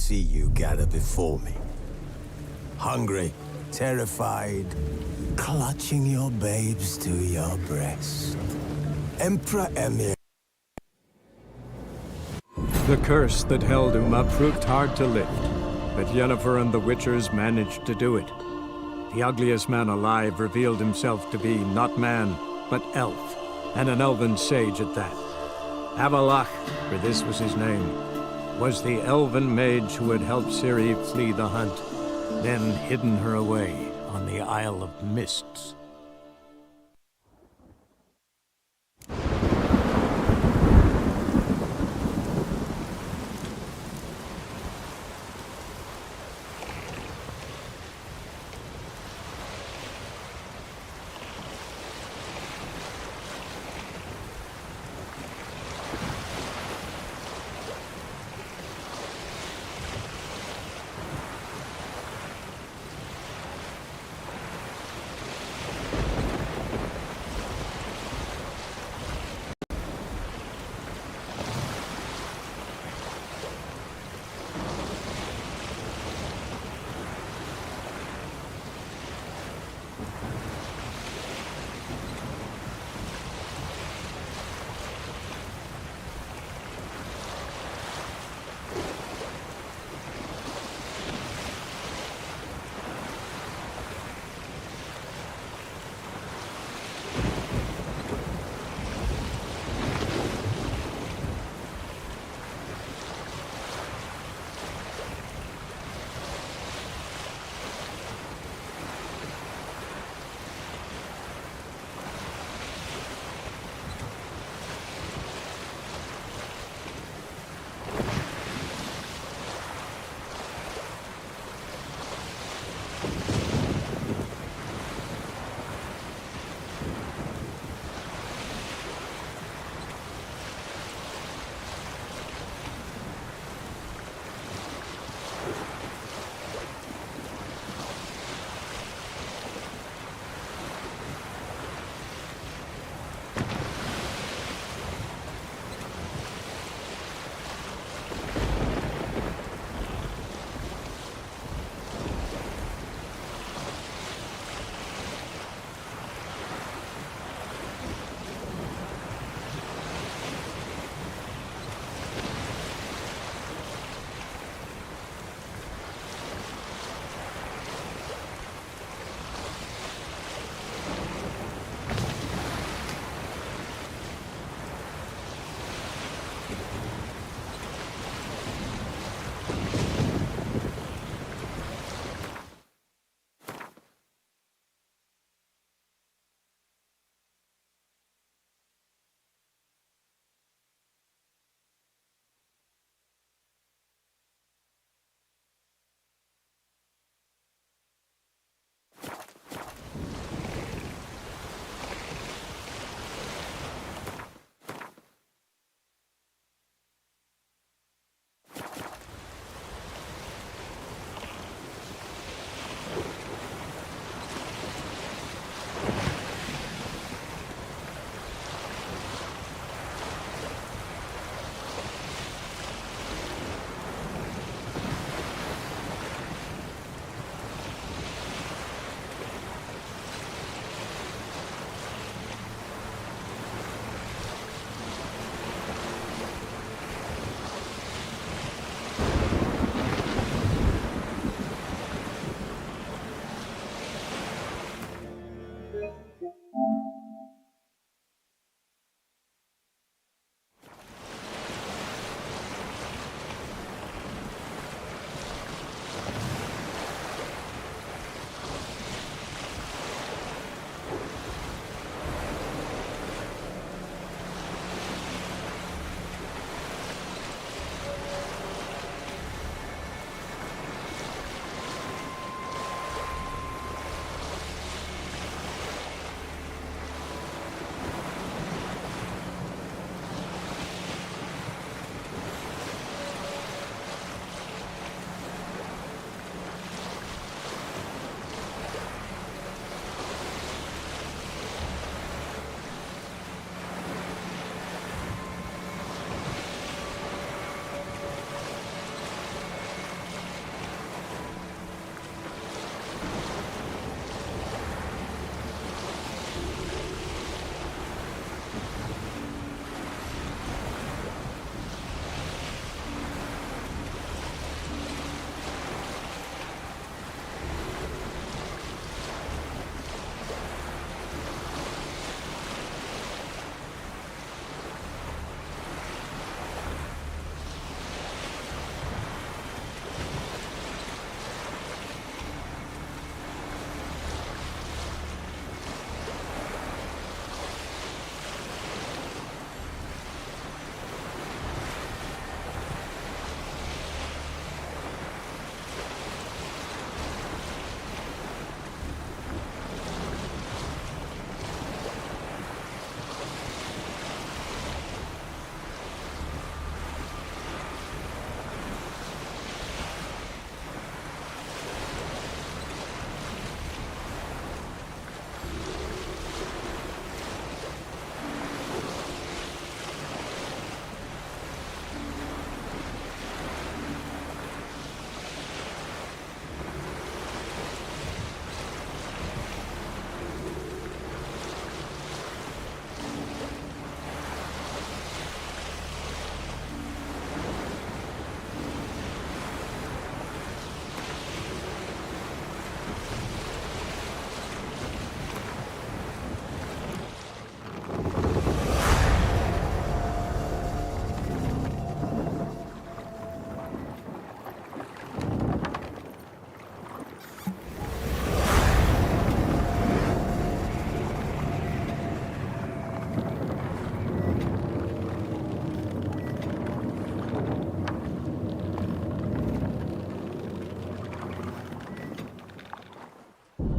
see you gather before me. Hungry, terrified, clutching your babes to your breast. Emperor Emir. The curse that held Uma proved hard to lift, but Yennefer and the Witchers managed to do it. The ugliest man alive revealed himself to be not man, but elf, and an elven sage at that. Avalach, for this was his name, was the elven mage who had helped Ciri flee the hunt, then hidden her away on the Isle of Mists.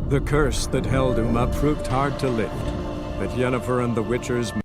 The curse that held Uma proved hard to lift, but Yennefer and the Witchers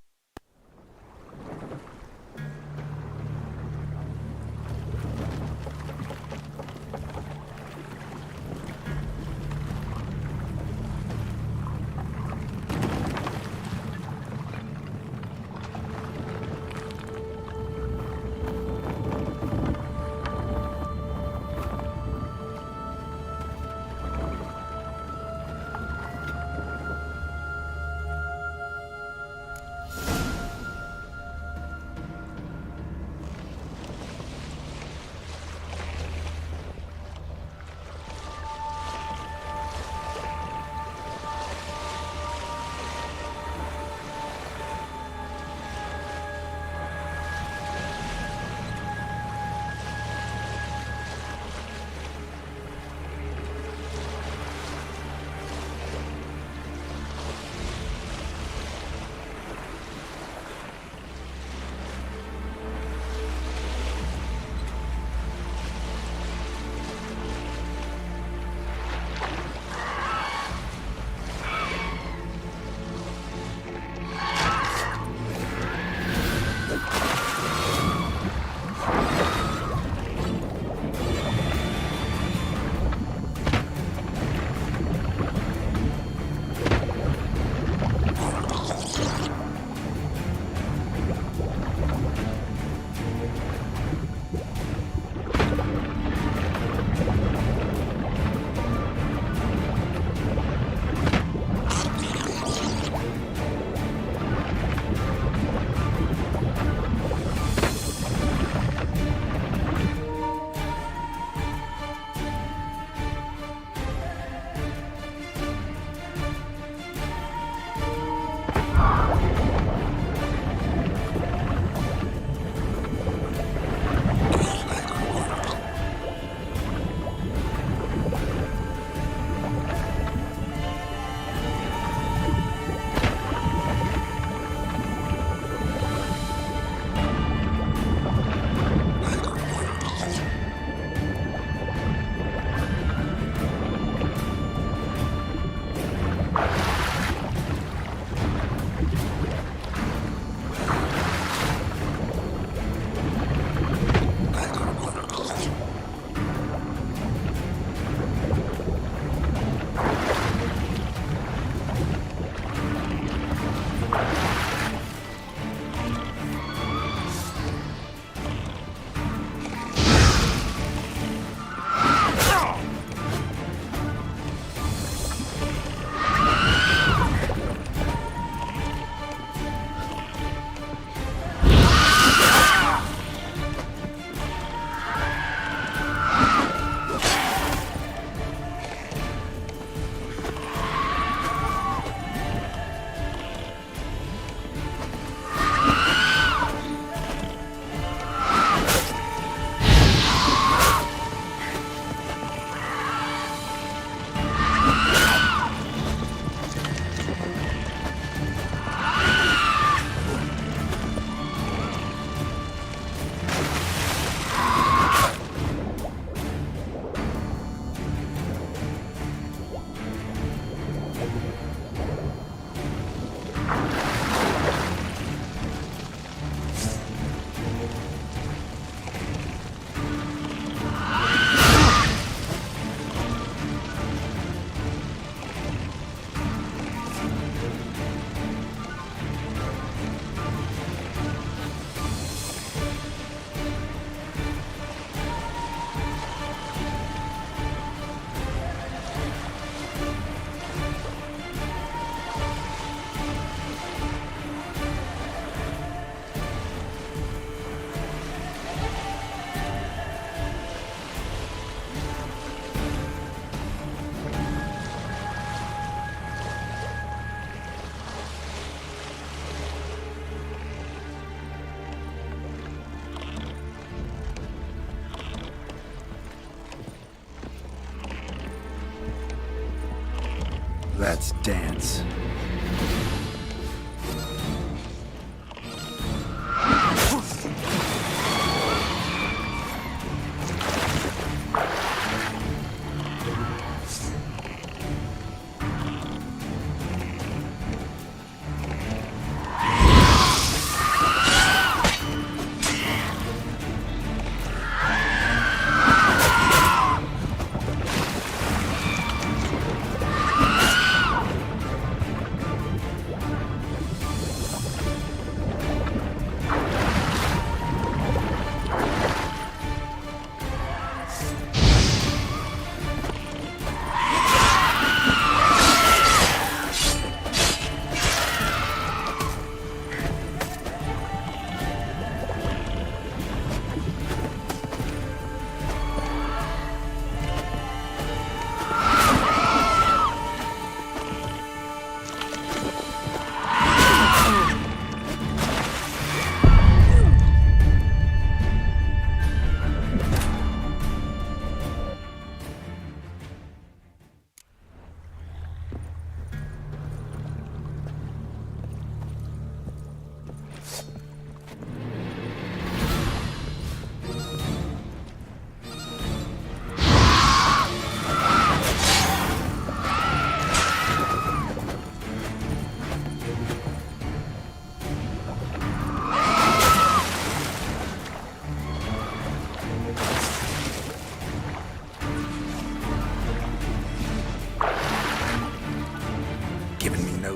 Let's dance.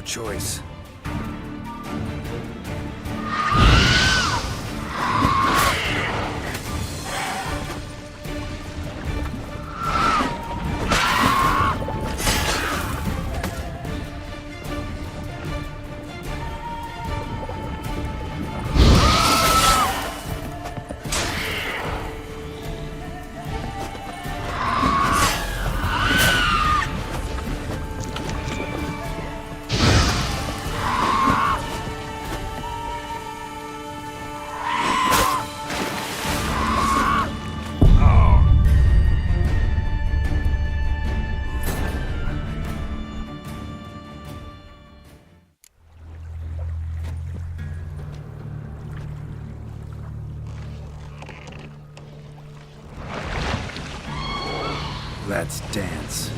choice. Let's dance.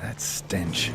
That stench.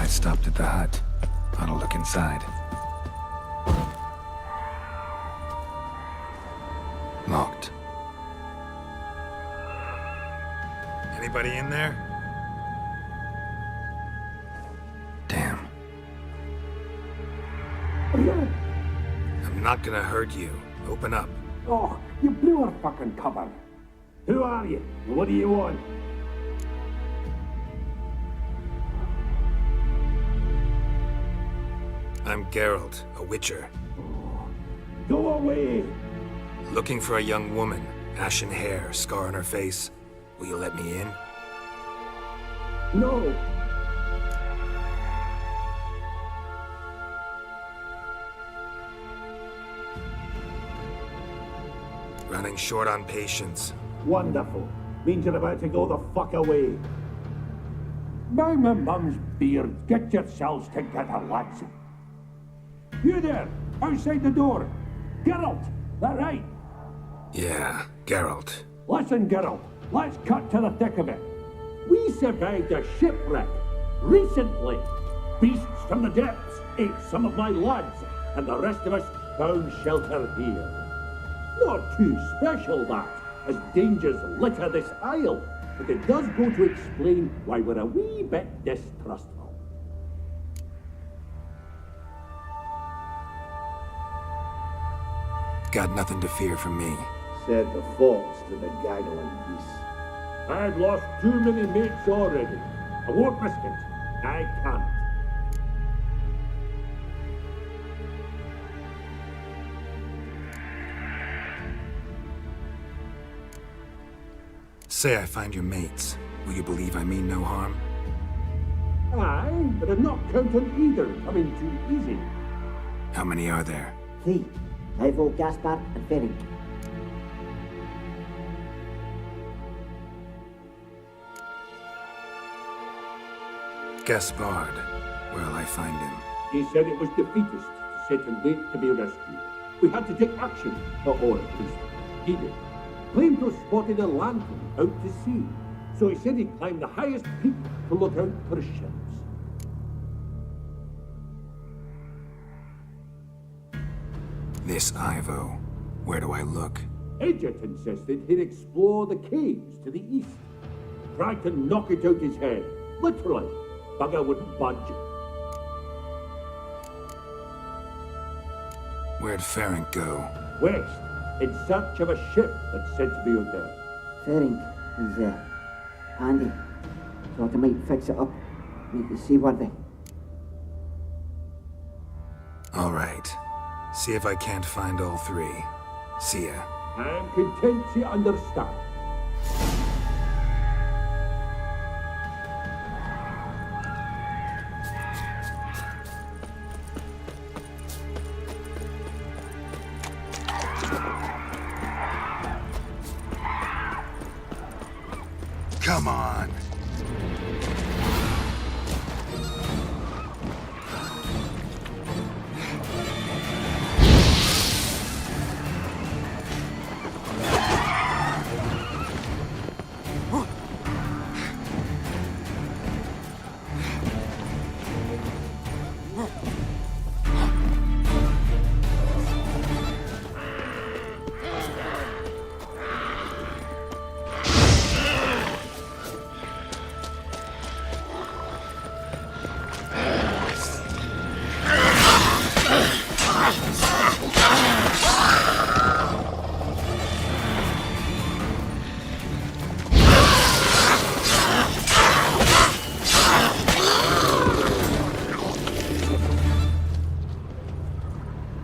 I stopped at the hut. I'll look inside. Locked. Anybody in there? Damn. I'm not gonna hurt you. Open up. Oh, you blew our fucking cover. Who are you? What do you want? I'm Geralt, a witcher. Go away! Looking for a young woman. Ashen hair, scar on her face. Will you let me in? No! Running short on patience. Wonderful. Means you're about to go the fuck away. By my mum's beard, get yourselves together, lads. You there, outside the door. Geralt, that right? Yeah, Geralt. Listen, Geralt, let's cut to the thick of it. We survived a shipwreck recently. Beasts from the depths ate some of my lads, and the rest of us found shelter here. Not too special, that, as dangers litter this isle, but it does go to explain why we're a wee bit distrustful. Got nothing to fear from me. Said the fox to the gaggling geese. I've lost too many mates already. I won't risk it. I can't. Say I find your mates. Will you believe I mean no harm? Aye, but I'm not counting either coming too easy. How many are there? 3. Ivo, Gaspard, and Ferenc. Gaspard. Where'll I find him? He said it was defeatist, set and wait to be rescued. We had to take action, or at least he did. Claimed to have spotted a lantern out to sea, so he said he'd climb the highest peak to look out for ships. This Ivo. Where do I look? Edget insisted he'd explore the caves to the east. Tried to knock it out his head, literally. Bugger wouldn't budge. Where'd Ferenc go? West, in search of a ship that's said to be out there. Ferenc is handy. Thought I might fix it up, make it seaworthy. All right. See if I can't find all 3. See ya. I'm content to understand. Come on.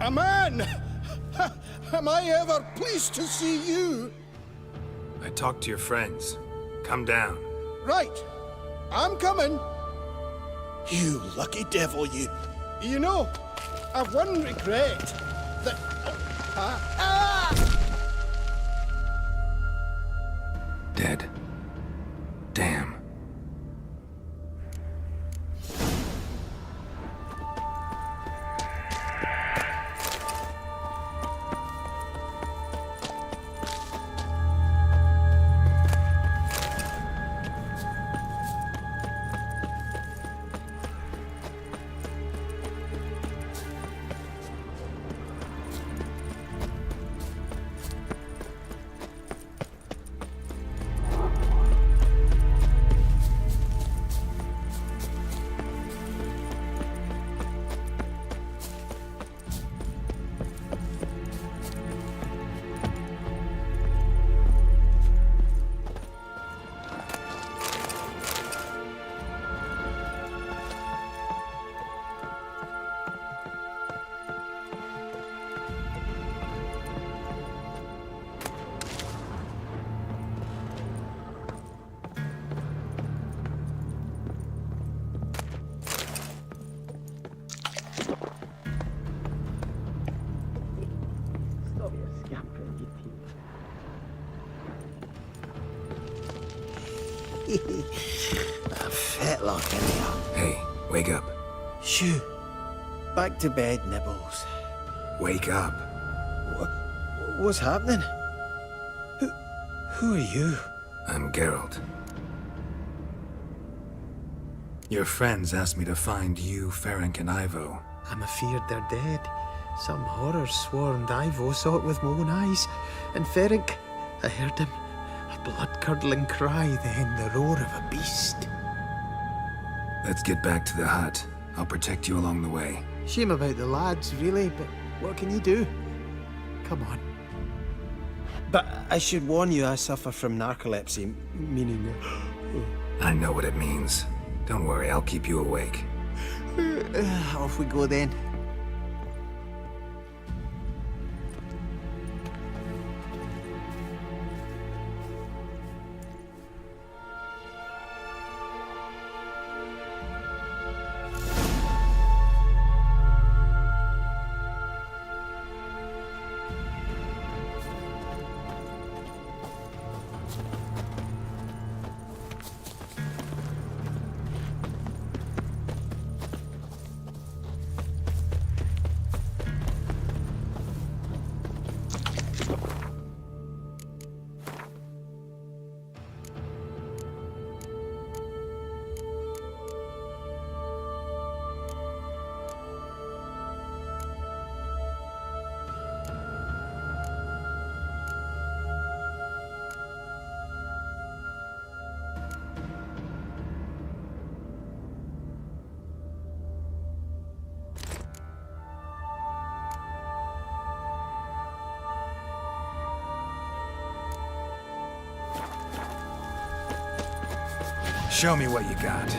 A man! Am I ever pleased to see you? I talked to your friends. Come down. Right. I'm coming. You lucky devil, you. You know, I've one regret. That... Dead. Damn. A fetlock in here. Hey, wake up. Shoo. Back to bed, Nibbles. Wake up. What's happening? Who are you? I'm Geralt. Your friends asked me to find you, Ferenc, and Ivo. I'm afeard they're dead. Some horror swarmed Ivo, saw it with my own eyes. And Ferenc, I heard him. A blood-curdling cry, then the roar of a beast. Let's get back to the hut. I'll protect you along the way. Shame about the lads, really, but what can you do? Come on. But I should warn you, I suffer from narcolepsy, meaning... I know what it means. Don't worry, I'll keep you awake. Off we go then. Show me what you got.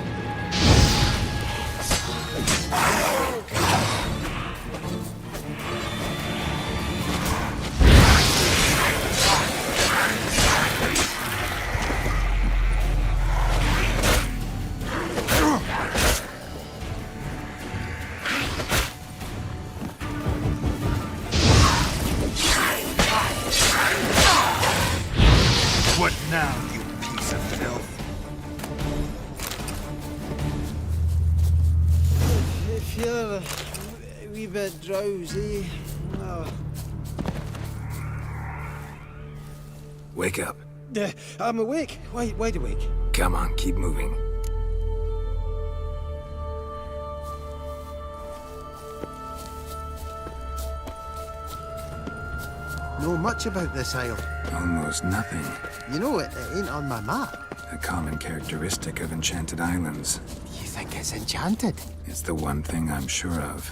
What now, you piece of filth? If you're a wee bit drowsy... Oh. Wake up. I'm awake. Wide awake. Come on, keep moving. Know much about this isle. Almost nothing. You know, it ain't on my map. A common characteristic of enchanted islands. You think it's enchanted? It's the one thing I'm sure of.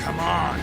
Come on!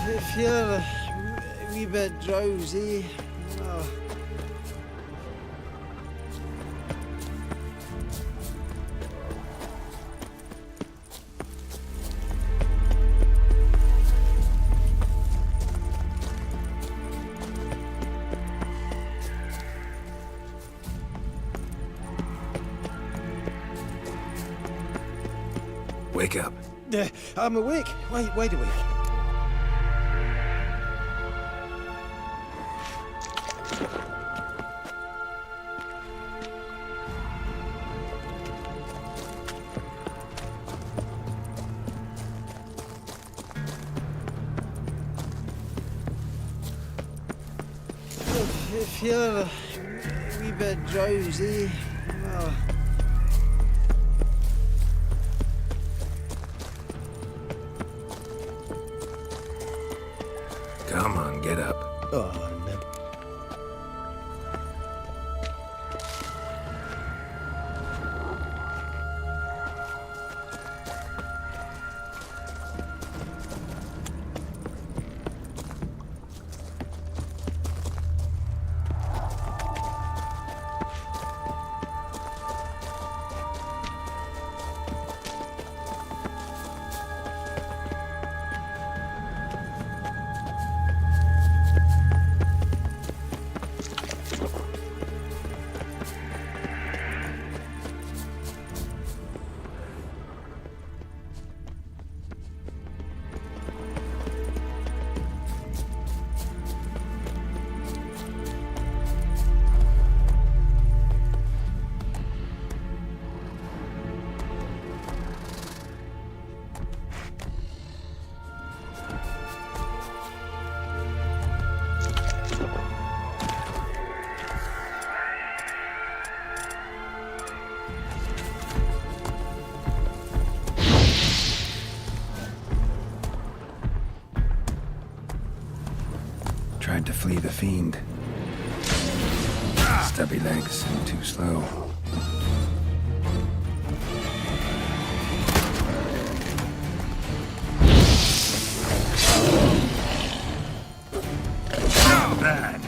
If you're a wee bit drowsy... Oh. Wake up. I'm awake. Wide awake. If you're a wee bit drowsy, well... Come on, get up. Oh, nib. Tried to flee the fiend. Stubby legs, too slow. Not bad.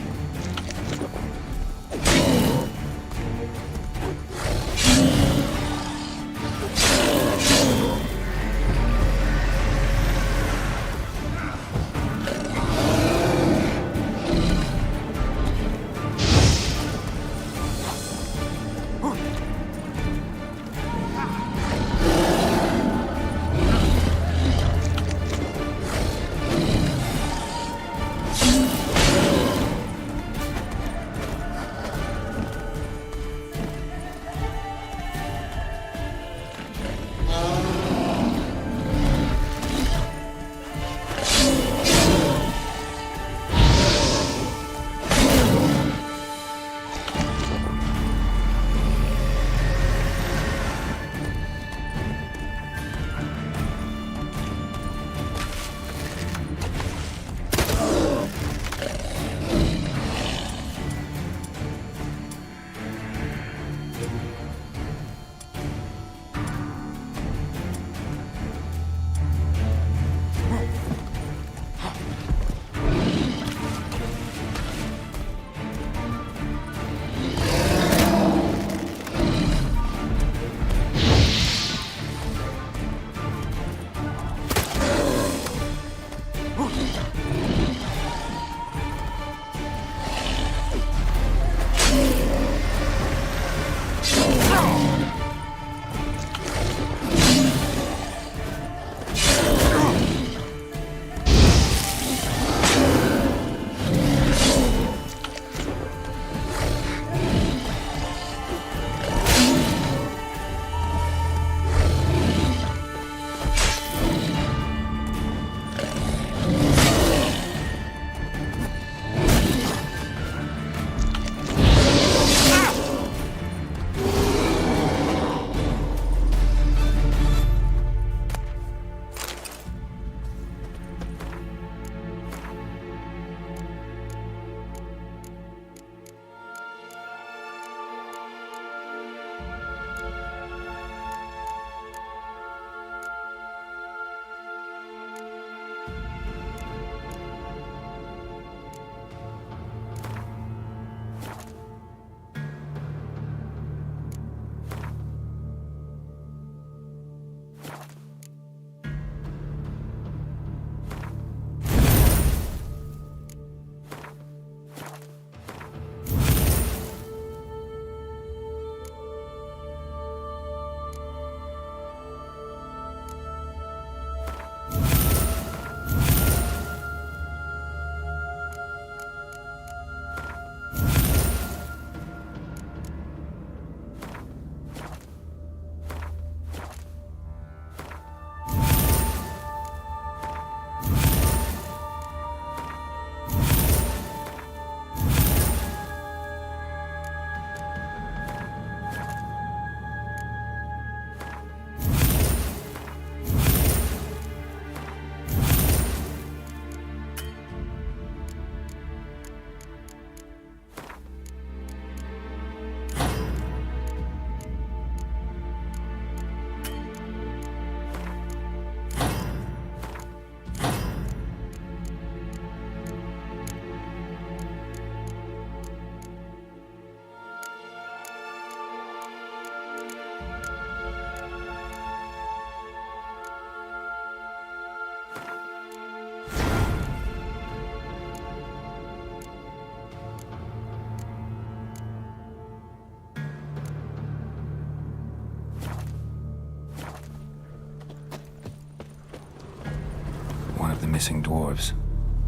of the missing dwarves.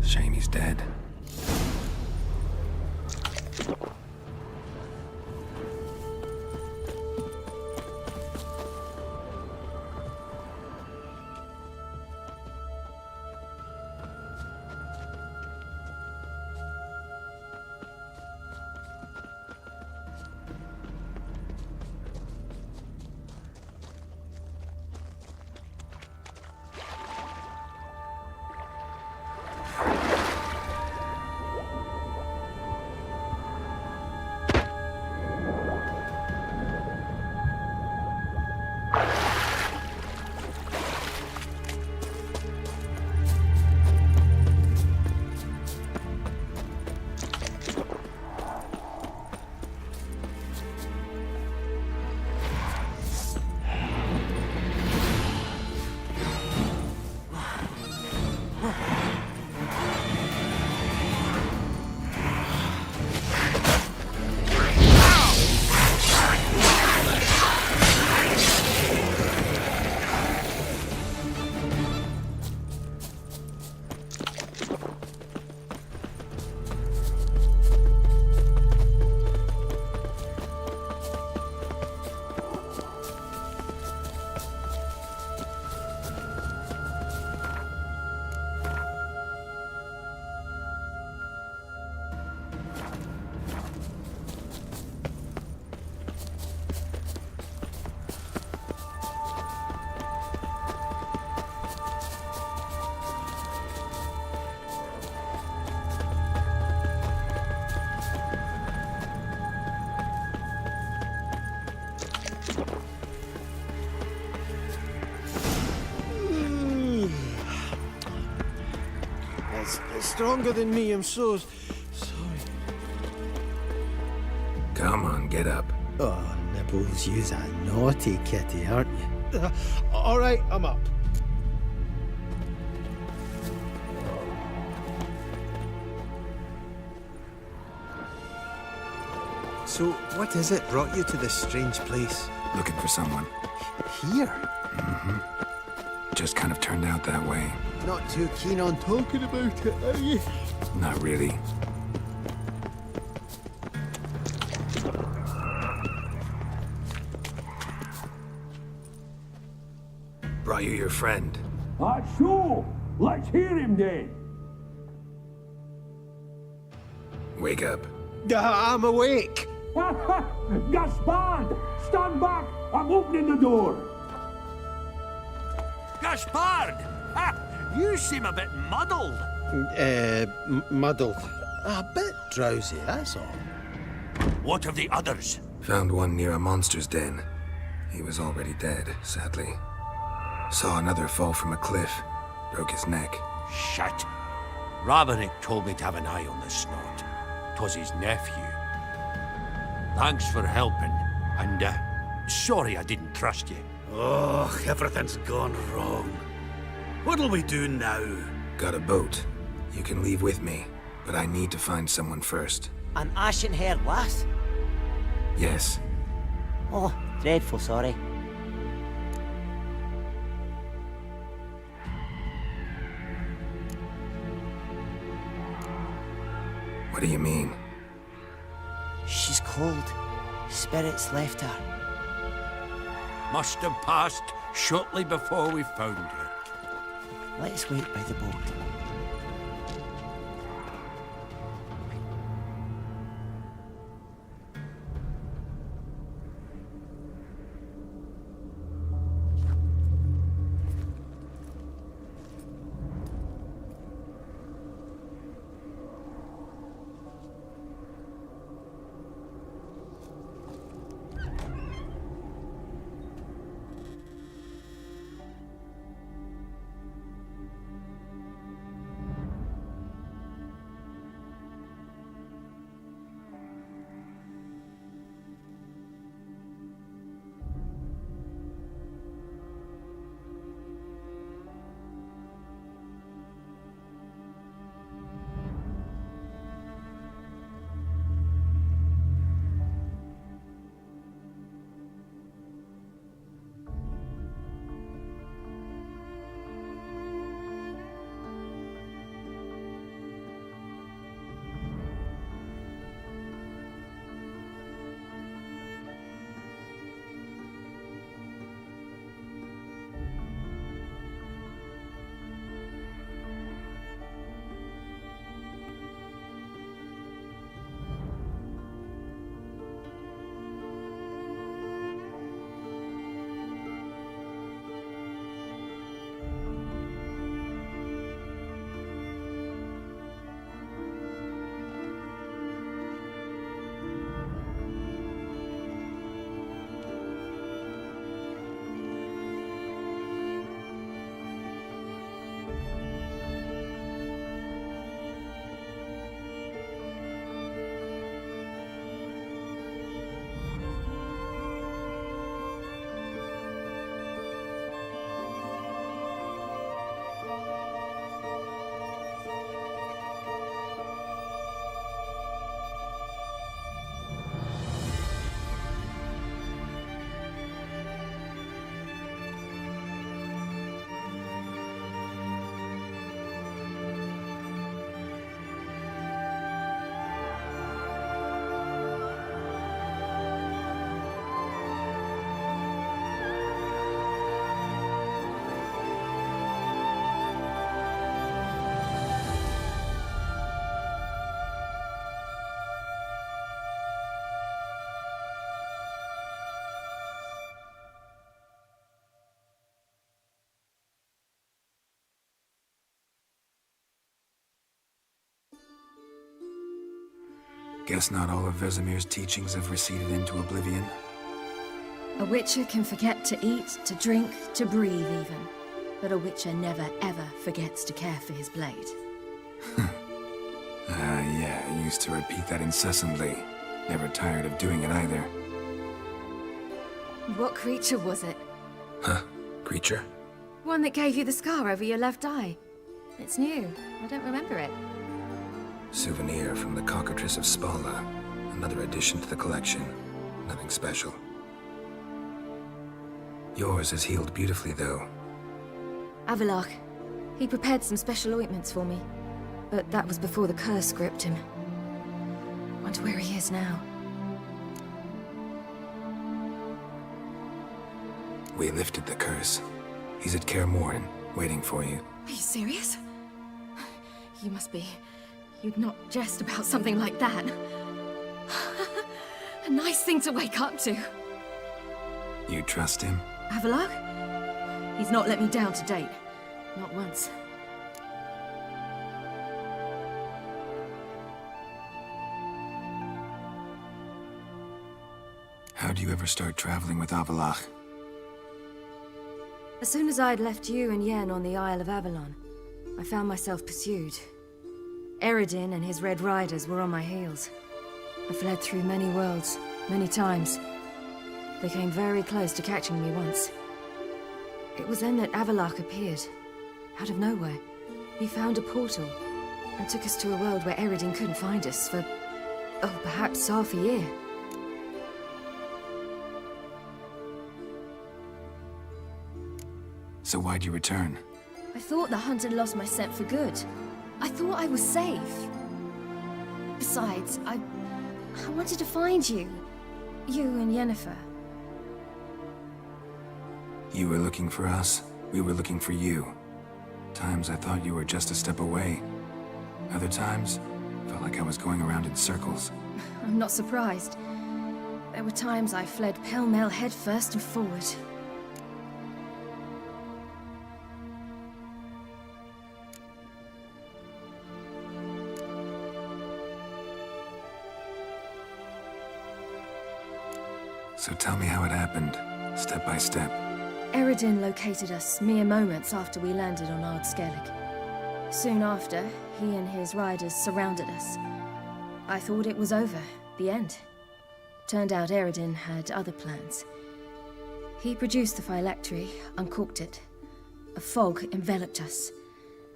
Shame he's dead. It's stronger than me, I'm so sorry. Come on, get up. Oh, Nibbles, you's a naughty kitty, aren't you? All right, I'm up. So, what is it brought you to this strange place? Looking for someone. Here? Just kind of turned out that way. Not too keen on talking about it, are you? Not really. Brought you your friend. Sure. Let's hear him then. Wake up. I'm awake. Gaspard! Stand back! I'm opening the door. Gaspard! You seem a bit muddled. Muddled. A bit drowsy, that's all. What of the others? Found one near a monster's den. He was already dead, sadly. Saw another fall from a cliff. Broke his neck. Shit. Raverick told me to have an eye on the snot. 'Twas his nephew. Thanks for helping, and sorry I didn't trust you. Oh, everything's gone wrong. What'll we do now? Got a boat. You can leave with me, but I need to find someone first. An ashen-haired lass? Yes. Oh, dreadful sorry. What do you mean? She's cold. Spirits left her. Must have passed shortly before we found her. Let's wait by the boat. Guess not all of Vesemir's teachings have receded into oblivion. A witcher can forget to eat, to drink, to breathe even. But a witcher never ever forgets to care for his blade. Yeah, I used to repeat that incessantly. Never tired of doing it either. What creature was it? Huh? Creature? One that gave you the scar over your left eye. It's new. I don't remember it. Souvenir from the Cockatrice of Spala. Another addition to the collection. Nothing special. Yours is healed beautifully, though. Avalok. He prepared some special ointments for me. But that was before the curse gripped him. Wonder where he is now. We lifted the curse. He's at Kaer Morhen, waiting for you. Are you serious? You must be. You'd not jest about something like that. A nice thing to wake up to. You trust him? Avalok? He's not let me down to date. Not once. How'd you ever start traveling with Avalach? As soon as I'd left you and Yen on the Isle of Avalon, I found myself pursued. Eredin and his Red Riders were on my heels. I fled through many worlds, many times. They came very close to catching me once. It was then that Avalach appeared, out of nowhere. He found a portal, and took us to a world where Eredin couldn't find us for, oh, perhaps half a year. So why'd you return? I thought the hunt had lost my scent for good. I thought I was safe. Besides, I wanted to find you. You and Yennefer. You were looking for us, we were looking for you. Times I thought you were just a step away. Other times, felt like I was going around in circles. I'm not surprised. There were times I fled pell-mell headfirst and forward. So tell me how it happened, step by step. Eredin located us mere moments after we landed on Ard Skellig. Soon after, he and his riders surrounded us. I thought it was over, the end. Turned out Eredin had other plans. He produced the phylactery, uncorked it. A fog enveloped us,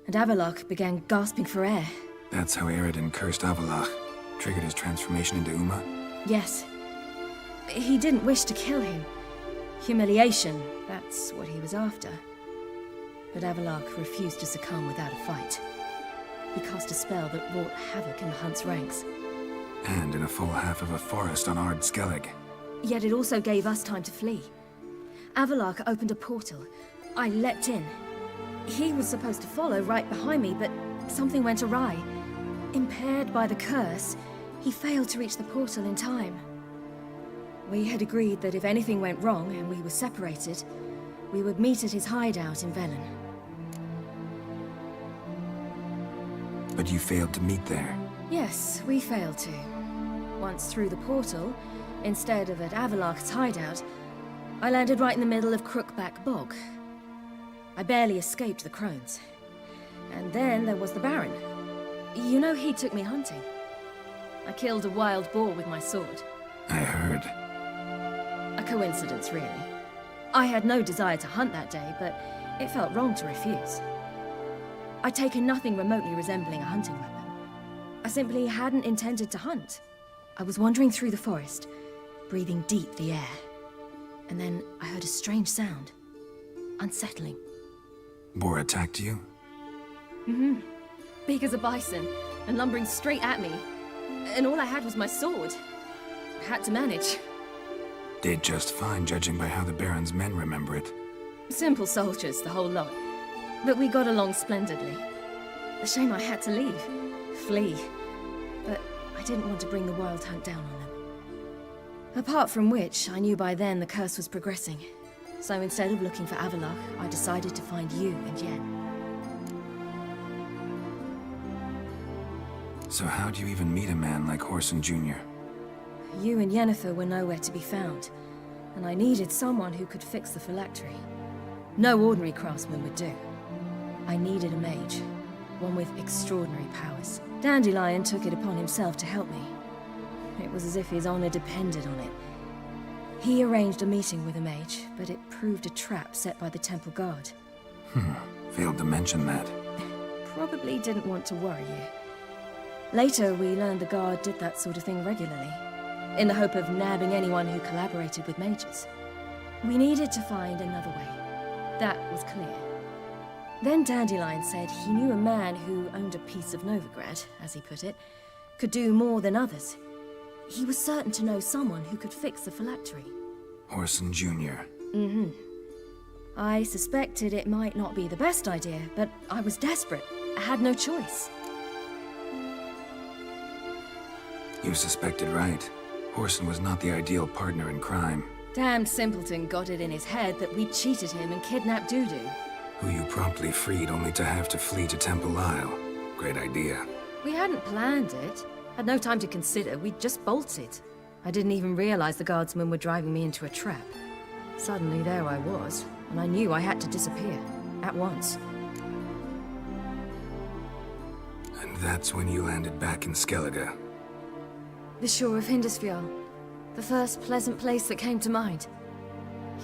and Avalok began gasping for air. That's how Eredin cursed Avalach, triggered his transformation into Uma? Yes. He didn't wish to kill him. Humiliation, that's what he was after. But Avalok refused to succumb without a fight. He cast a spell that wrought havoc in the hunt's ranks. And in a full half of a forest on Ard Skellig. Yet it also gave us time to flee. Avalok opened a portal. I leapt in. He was supposed to follow right behind me, but something went awry. Impaired by the curse, he failed to reach the portal in time. We had agreed that if anything went wrong and we were separated, we would meet at his hideout in Velen. But you failed to meet there. Yes, we failed to. Once through the portal, instead of at Avalok's hideout, I landed right in the middle of Crookback Bog. I barely escaped the crones. And then there was the Baron. You know, he took me hunting. I killed a wild boar with my sword. I heard. A coincidence, really. I had no desire to hunt that day, but it felt wrong to refuse. I'd taken nothing remotely resembling a hunting weapon. I simply hadn't intended to hunt. I was wandering through the forest, breathing deep the air. And then I heard a strange sound. Unsettling. Boar attacked you? Mm-hmm. Big as a bison, and lumbering straight at me. And all I had was my sword. I had to manage. Did just fine, judging by how the Baron's men remember it. Simple soldiers, the whole lot. But we got along splendidly. A shame I had to leave. Flee. But I didn't want to bring the wild hunt down on them. Apart from which, I knew by then the curse was progressing. So instead of looking for Avalok, I decided to find you and Yen. So how'd you even meet a man like Horson Jr.? You and Yennefer were nowhere to be found, and I needed someone who could fix the phylactery. No ordinary craftsman would do. I needed a mage, one with extraordinary powers. Dandelion took it upon himself to help me. It was as if his honor depended on it. He arranged a meeting with a mage, but it proved a trap set by the temple guard. Failed to mention that. Probably didn't want to worry you. Later, we learned the guard did that sort of thing regularly, in the hope of nabbing anyone who collaborated with mages. We needed to find another way. That was clear. Then Dandelion said he knew a man who owned a piece of Novigrad, as he put it, could do more than others. He was certain to know someone who could fix the phylactery. Horson Jr. Mm-hmm. I suspected it might not be the best idea, but I was desperate. I had no choice. You suspected right. Horson was not the ideal partner in crime. Damned simpleton got it in his head that we'd cheated him and kidnapped Dudu. Who you promptly freed only to have to flee to Temple Isle. Great idea. We hadn't planned it. Had no time to consider, we just bolted. I didn't even realize the guardsmen were driving me into a trap. Suddenly there I was, and I knew I had to disappear. At once. And that's when you landed back in Skellige. The shore of Hindisfjall. The first pleasant place that came to mind.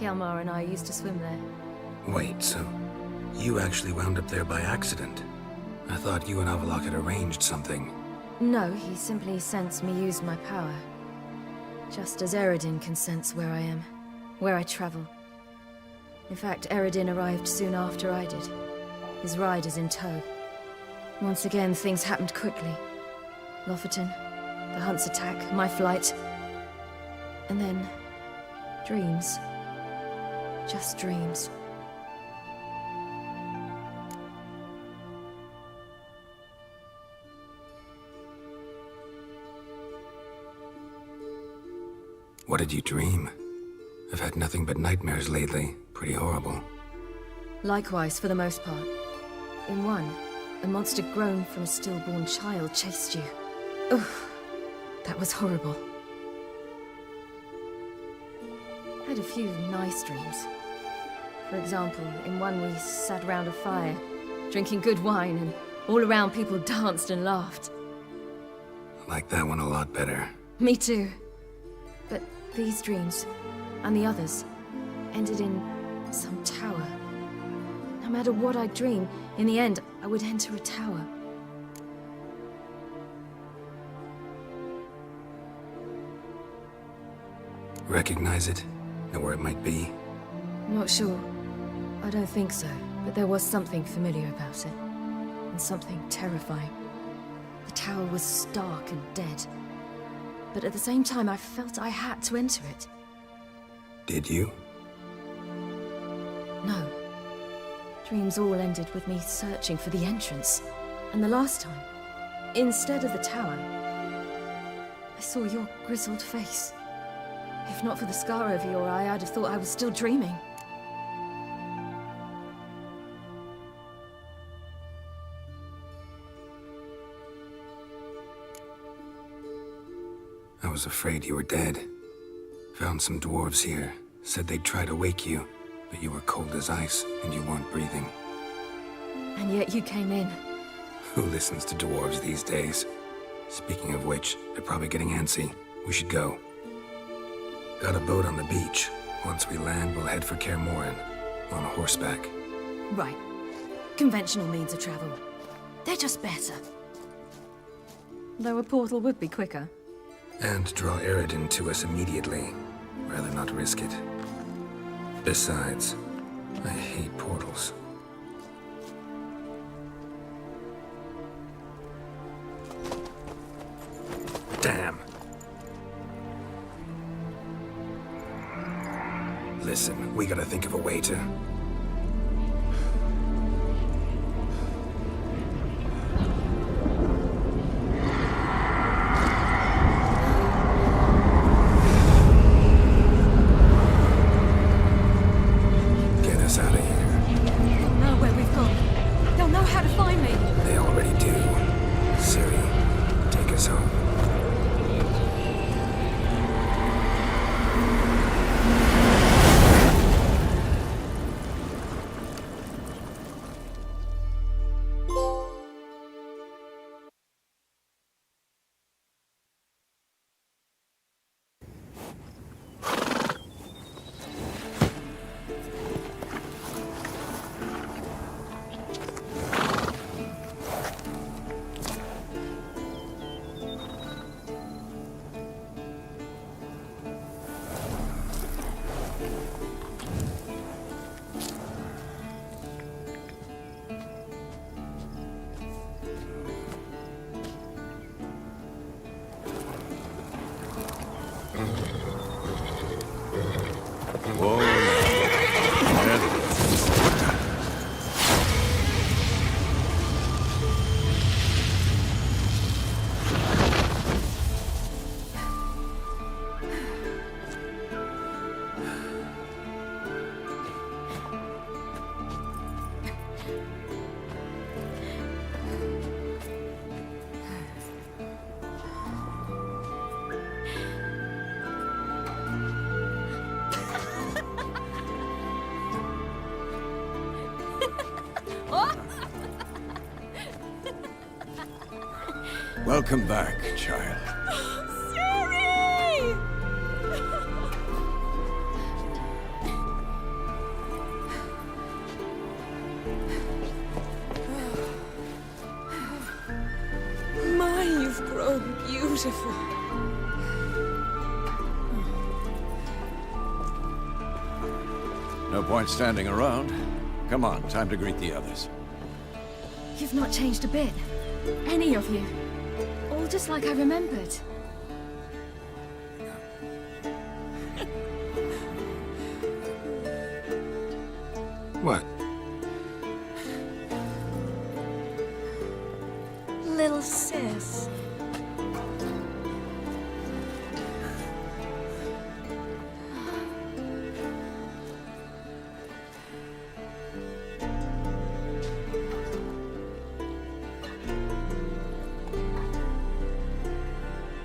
Hjalmar and I used to swim there. Wait, so you actually wound up there by accident? I thought you and Avalok had arranged something. No, he simply sensed me use my power. Just as Eredin can sense where I am, where I travel. In fact, Eredin arrived soon after I did. His riders in tow. Once again, things happened quickly. Lofoten, the hunt's attack, my flight. And then, dreams. Just dreams. What did you dream? I've had nothing but nightmares lately. Pretty horrible. Likewise, for the most part. In one, a monster grown from a stillborn child chased you. Oof, that was horrible. I had a few nice dreams. For example, in one we sat around a fire, drinking good wine, and all around people danced and laughed. I like that one a lot better. Me too. But these dreams, and the others, ended in some tower. No matter what I dream, in the end, I would enter a tower. Recognize it? Know where it might be? Not sure. I don't think so, but there was something familiar about it. And something terrifying. The tower was stark and dead. But at the same time, I felt I had to enter it. Did you? No. Dreams all ended with me searching for the entrance. And the last time, instead of the tower, I saw your grizzled face. If not for the scar over your eye, I'd have thought I was still dreaming. I was afraid you were dead. Found some dwarves here. Said they'd try to wake you, but you were cold as ice and you weren't breathing. And yet you came in. Who listens to dwarves these days? Speaking of which, they're probably getting antsy. We should go. Got a boat on the beach. Once we land, we'll head for Kaer Morhen. On horseback. Right. Conventional means of travel. They're just better. Though a portal would be quicker. And draw Eredin to us immediately. Rather not risk it. Besides, I hate portals. Damn. Listen, we gotta think of a way to... Welcome back, child. Siri! My, you've grown beautiful. No point standing around. Come on, time to greet the others. You've not changed a bit. Any of you. All just like I remembered. What? Little sis.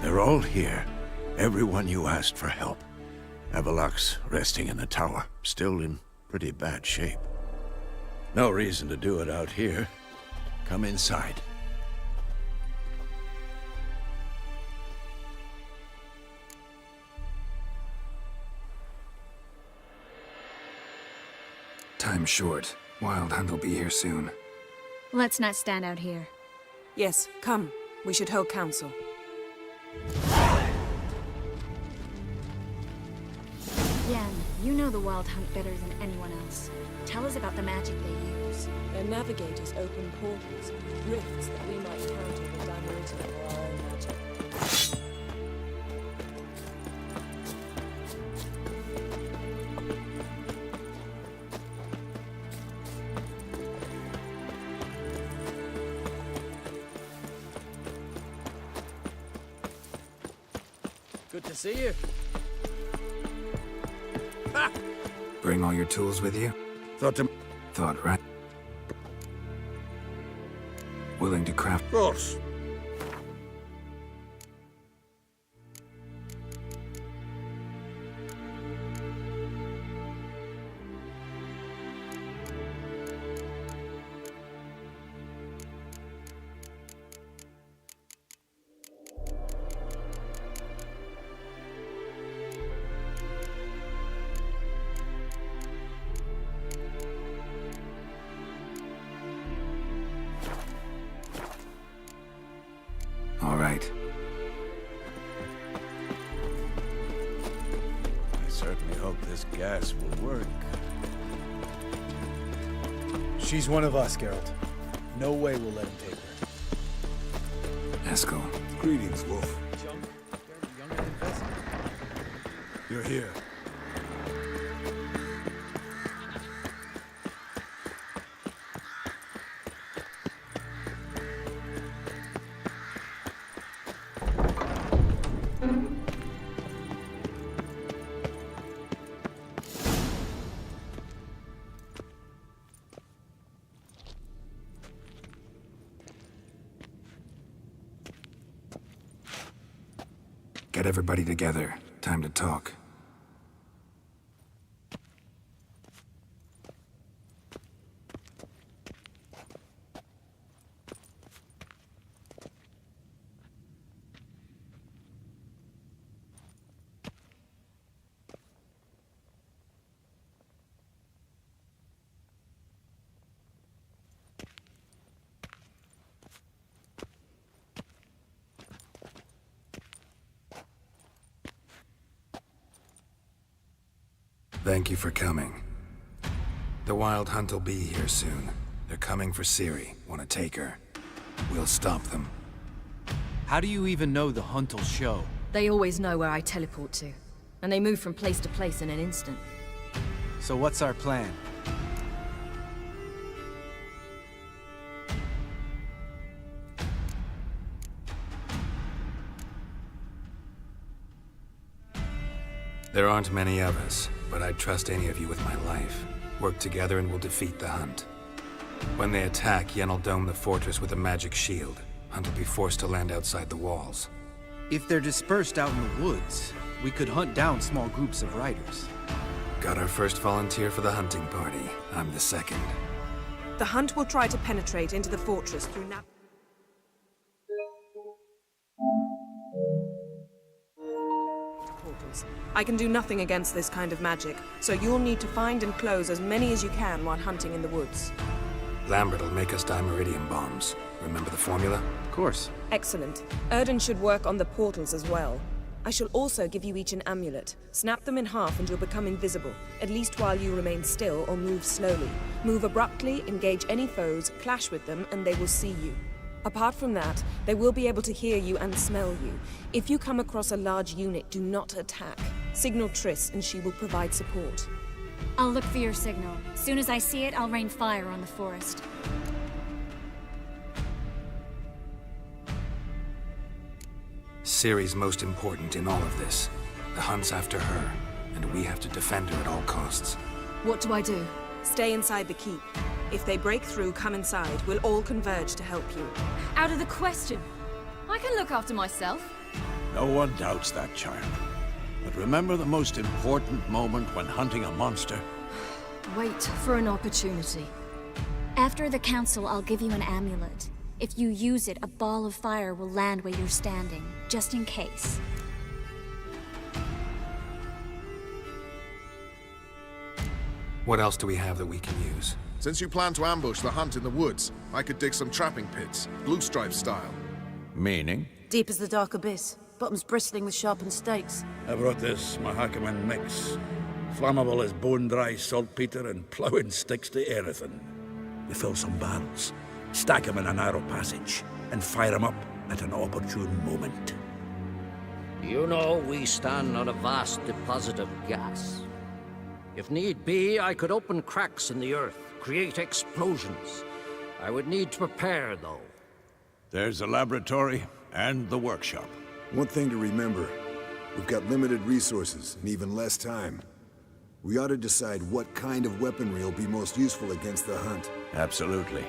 They're all here. Everyone you asked for help. Avalok's resting in the tower, still in pretty bad shape. No reason to do it out here. Come inside. Time's short. Wild Hunt will be here soon. Let's not stand out here. Yes, come. We should hold council. Yen, you know the Wild Hunt better than anyone else. Tell us about the magic they use. Their navigators open portals, rifts that we might counter with diverting our own magic. Good to see you. Bring all your tools with you? Thought, right? Willing to craft? Of course. All right. I certainly hope this gas will work. She's one of us, Geralt. No way we'll let him take her. Eskel. Greetings, Wolf. You're here. Get everybody together. Time to talk. Thank you for coming. The Wild Hunt will be here soon. They're coming for Ciri. Want to take her? We'll stop them. How do you even know the hunt will show? They always know where I teleport to. And they move from place to place in an instant. So what's our plan? There aren't many of us, but I'd trust any of you with my life. Work together and we'll defeat the Hunt. When they attack, Yen will dome the fortress with a magic shield. Hunt will be forced to land outside the walls. If they're dispersed out in the woods, we could hunt down small groups of riders. Got our first volunteer for the hunting party. I'm the second. The Hunt will try to penetrate into the fortress through potions. I can do nothing against this kind of magic, so you'll need to find and close as many as you can while hunting in the woods. Lambert'll make us dimeridium bombs. Remember the formula? Of course. Excellent. Erden should work on the portals as well. I shall also give you each an amulet. Snap them in half and you'll become invisible, at least while you remain still or move slowly. Move abruptly, engage any foes, clash with them, and they will see you. Apart from that, they will be able to hear you and smell you. If you come across a large unit, do not attack. Signal Triss and she will provide support. I'll look for your signal. Soon as I see it, I'll rain fire on the forest. Ciri's most important in all of this. The hunt's after her, and we have to defend her at all costs. What do I do? Stay inside the keep. If they break through, come inside. We'll all converge to help you. Out of the question. I can look after myself. No one doubts that, child. But remember the most important moment when hunting a monster? Wait for an opportunity. After the council, I'll give you an amulet. If you use it, a ball of fire will land where you're standing, just in case. What else do we have that we can use? Since you plan to ambush the hunt in the woods, I could dig some trapping pits, blue stripe style. Meaning? Deep as the dark abyss, bottoms bristling with sharpened stakes. I brought this Mahakaman mix. Flammable as bone-dry saltpeter and ploughing sticks to anything. You fill some barrels, stack them in a narrow passage, and fire them up at an opportune moment. You know, we stand on a vast deposit of gas. If need be, I could open cracks in the earth, create explosions. I would need to prepare, though. There's the laboratory and the workshop. One thing to remember, we've got limited resources and even less time. We ought to decide what kind of weaponry will be most useful against the hunt. Absolutely.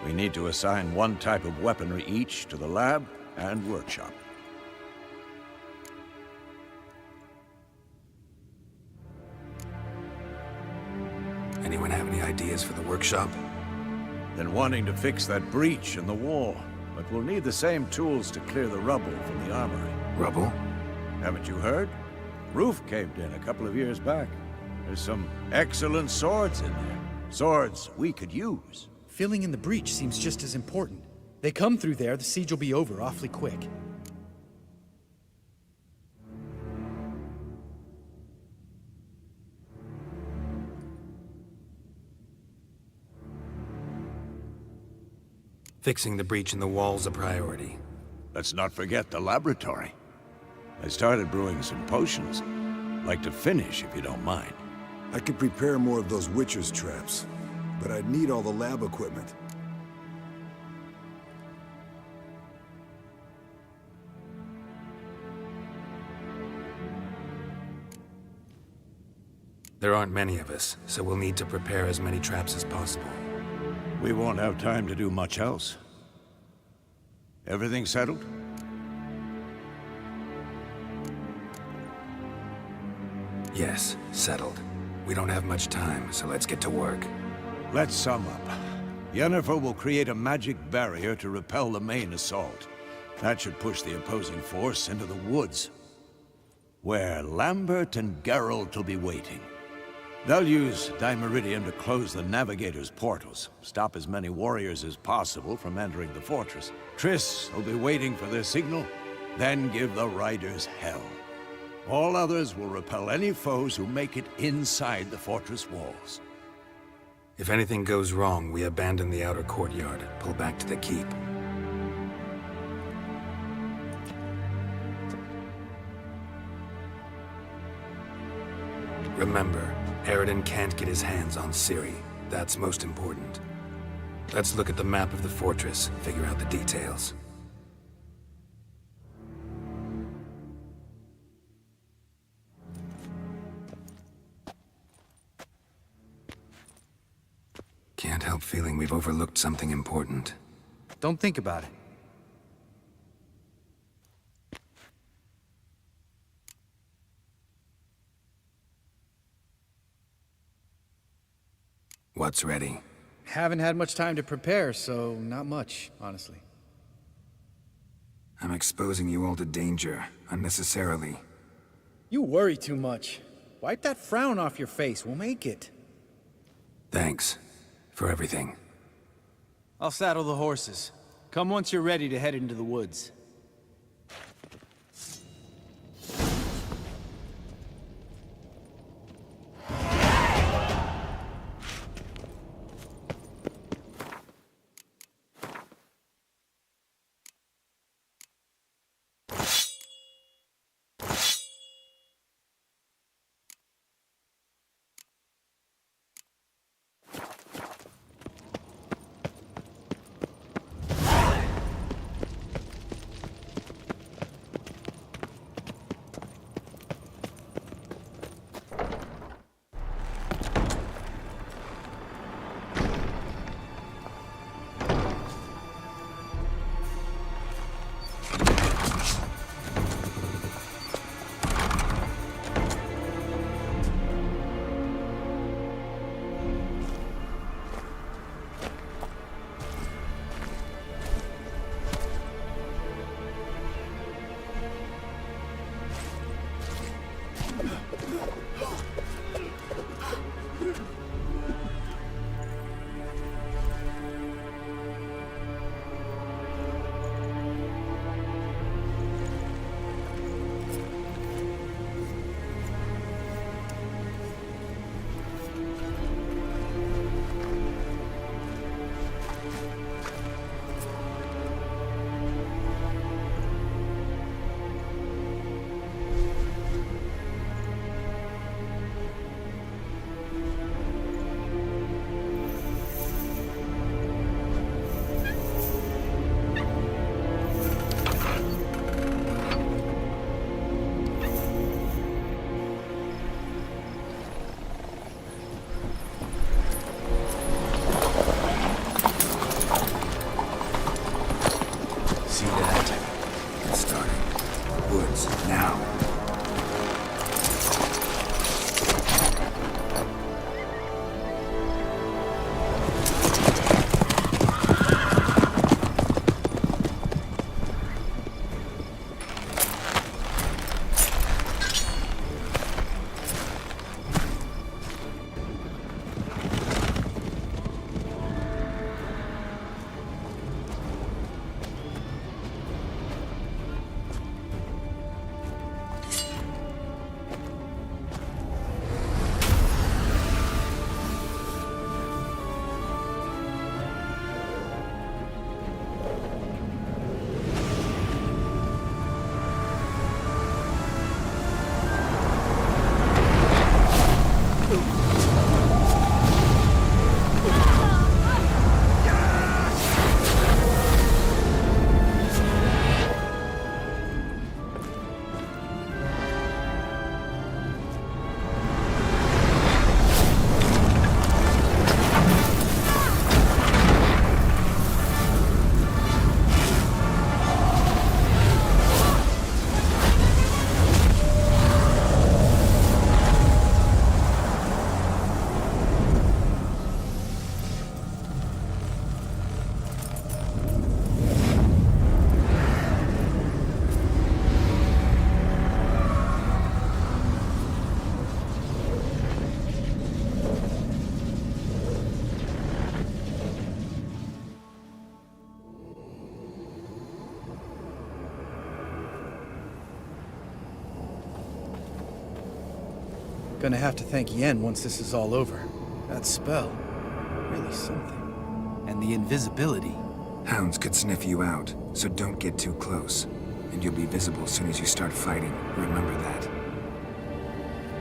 We need to assign one type of weaponry each to the lab and workshop. Anyone have any ideas for the workshop? Been wanting to fix that breach in the wall, but we'll need the same tools to clear the rubble from the armory. Rubble? Haven't you heard? Roof caved in a couple of years back. There's some excellent swords in there. Swords we could use. Filling in the breach seems just as important. They come through there, the siege will be over awfully quick. Fixing the breach in the wall's a priority. Let's not forget the laboratory. I started brewing some potions. Like to finish, if you don't mind. I could prepare more of those Witcher's traps, but I'd need all the lab equipment. There aren't many of us, so we'll need to prepare as many traps as possible. We won't have time to do much else. Everything settled? Yes, settled. We don't have much time, so let's get to work. Let's sum up. Yennefer will create a magic barrier to repel the main assault. That should push the opposing force into the woods, where Lambert and Geralt will be waiting. They'll use dimeridium to close the Navigator's portals, stop as many warriors as possible from entering the fortress. Triss will be waiting for their signal, then give the riders hell. All others will repel any foes who make it inside the fortress walls. If anything goes wrong, we abandon the outer courtyard, pull back to the keep. Remember, Eridan can't get his hands on Ciri. That's most important. Let's look at the map of the fortress, figure out the details. Can't help feeling we've overlooked something important. Don't think about it. What's ready? Haven't had much time to prepare, so not much, honestly. I'm exposing you all to danger, unnecessarily. You worry too much. Wipe that frown off your face. We'll make it. Thanks for everything. I'll saddle the horses. Come once you're ready to head into the woods. Gonna have to thank Yen once this is all over. That spell, really something. And the invisibility. Hounds could sniff you out, so don't get too close. And you'll be visible as soon as you start fighting. Remember that.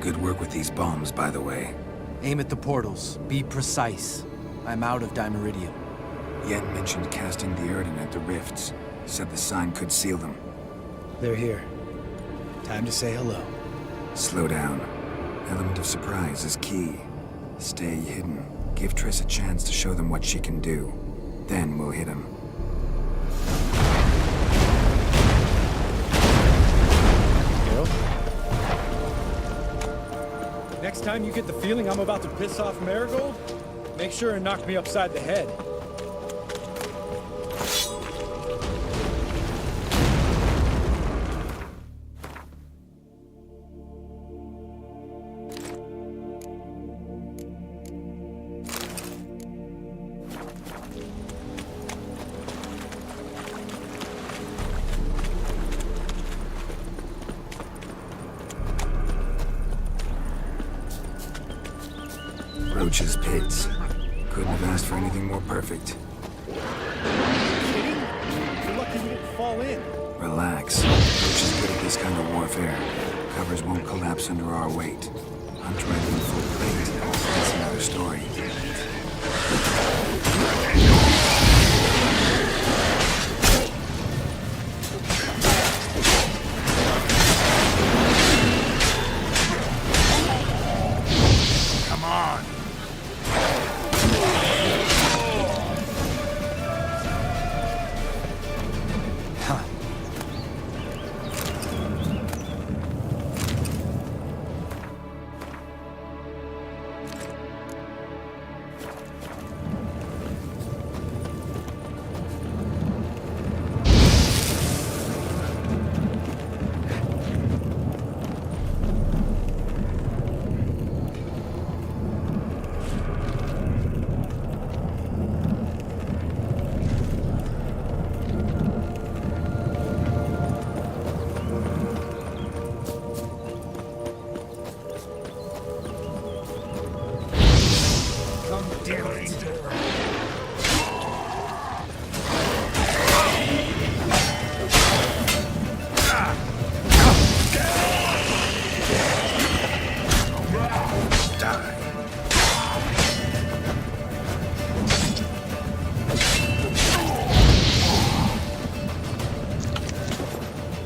Good work with these bombs, by the way. Aim at the portals. Be precise. I'm out of Dimeridium. Yen mentioned casting the Erden at the rifts. Said the sign could seal them. They're here. Time to say hello. Slow down. Element of surprise is key. Stay hidden. Give Triss a chance to show them what she can do. Then we'll hit him. Geralt? Next time you get the feeling I'm about to piss off Marigold, make sure and knock me upside the head. Roach's pits. Couldn't have asked for anything more perfect. Kidding? You're lucky we didn't fall in. Relax. Roach is good at this kind of warfare. Covers won't collapse under our weight. Hunt rifle full plate. That's another story. Come on.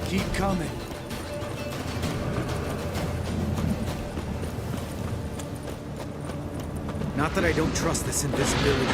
Keep coming. Not that I don't trust this invisibility.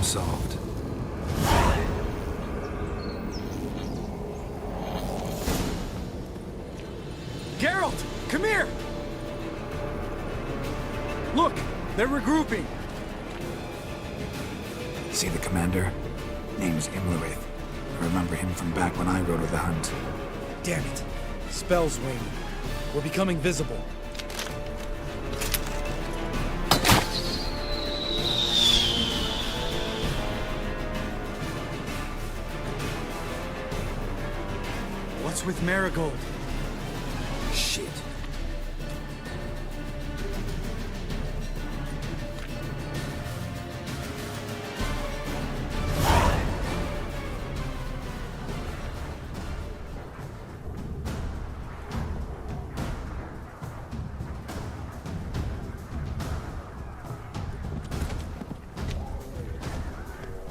Solved. Geralt, come here! Look, they're regrouping. See the commander? Name's Imlerith. I remember him from back when I rode with the Hunt. Damn it. Spell's waning. We're becoming visible. What's with Marigold? Shit.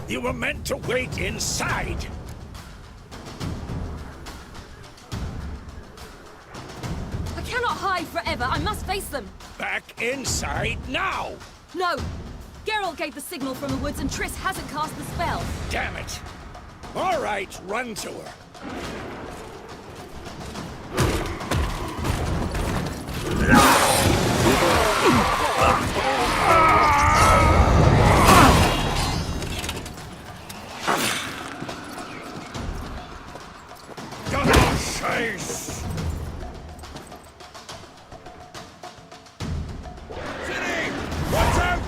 You were meant to wait inside. I cannot hide forever. I must face them. Back inside now! No! Geralt gave the signal from the woods and Triss hasn't cast the spell. Damn it! All right, run to her. Chase! City! Watch out!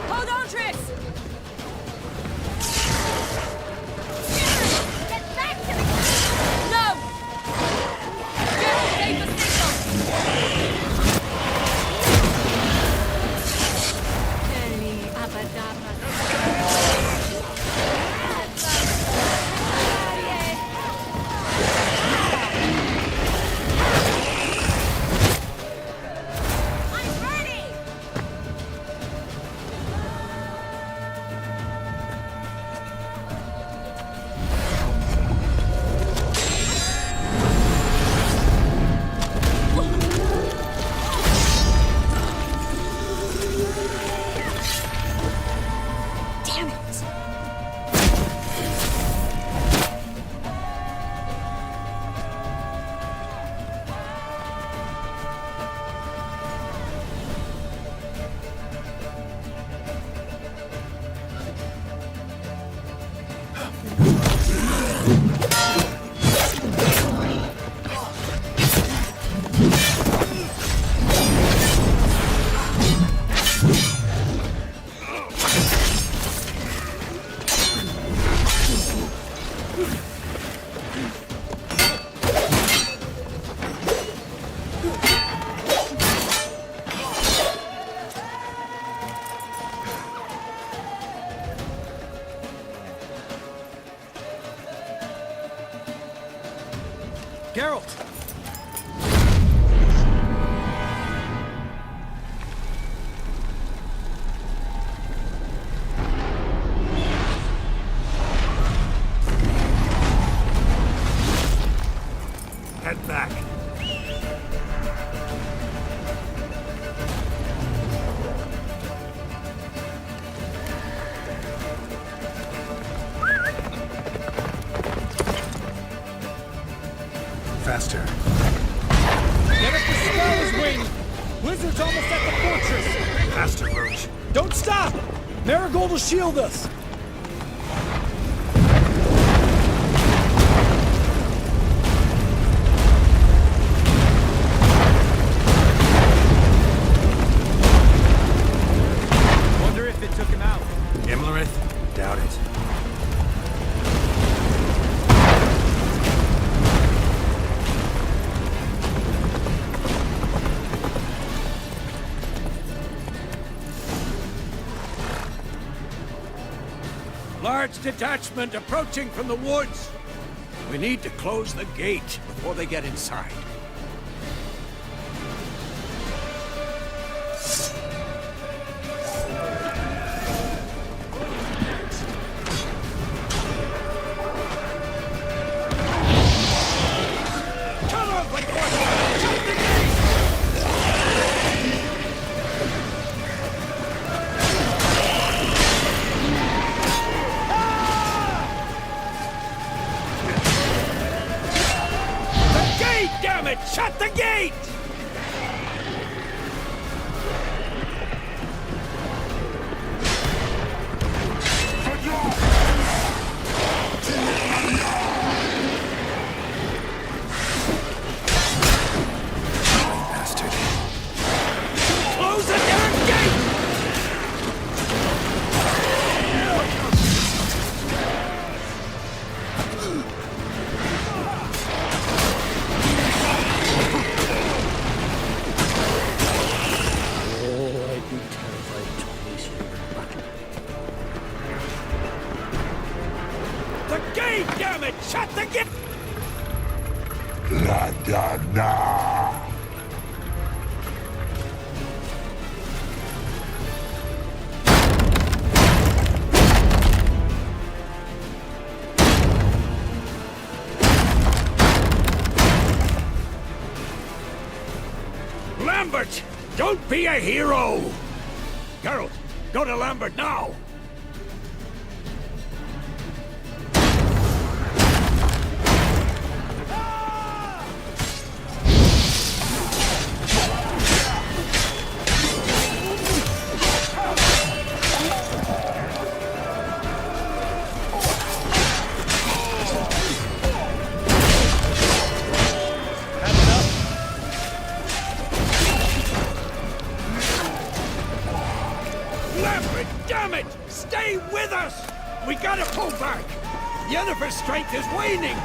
Hold on, Triss! Get back to the... No! Geralt gave the Damn it! Geralt! Head back. Faster. Get up the spell's wing! Wizard's almost at the fortress! Faster, Roach. Don't stop! Marigold will shield us! Wonder if it took him out. Imlerith? Doubt it. Large detachment approaching from the woods. We need to close the gate before they get inside. Damn it! Shut the gate! Na na na! Lambert! Don't be a hero! Geralt, go to Lambert now! Lambert, damn it! Stay with us! We gotta pull back! Yennefer's strength is waning!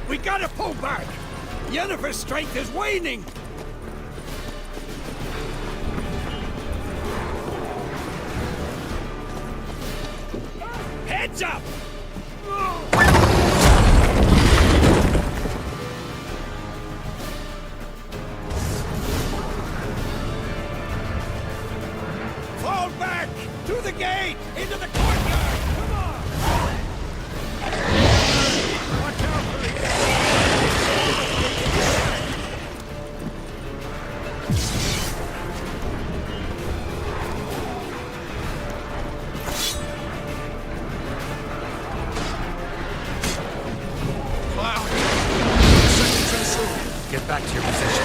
We gotta pull back! Yennefer's strength is waning! Heads up! Fall back! To the gate! Into the courtyard! Come on! Watch out for Get back to your position.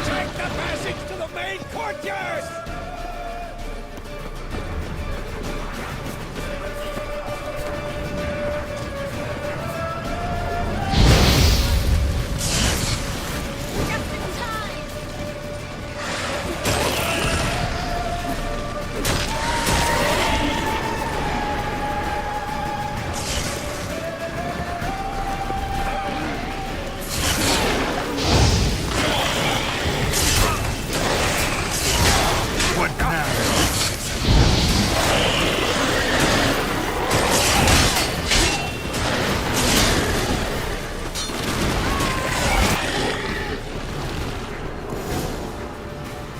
Take the passage to the main courtyard! What now?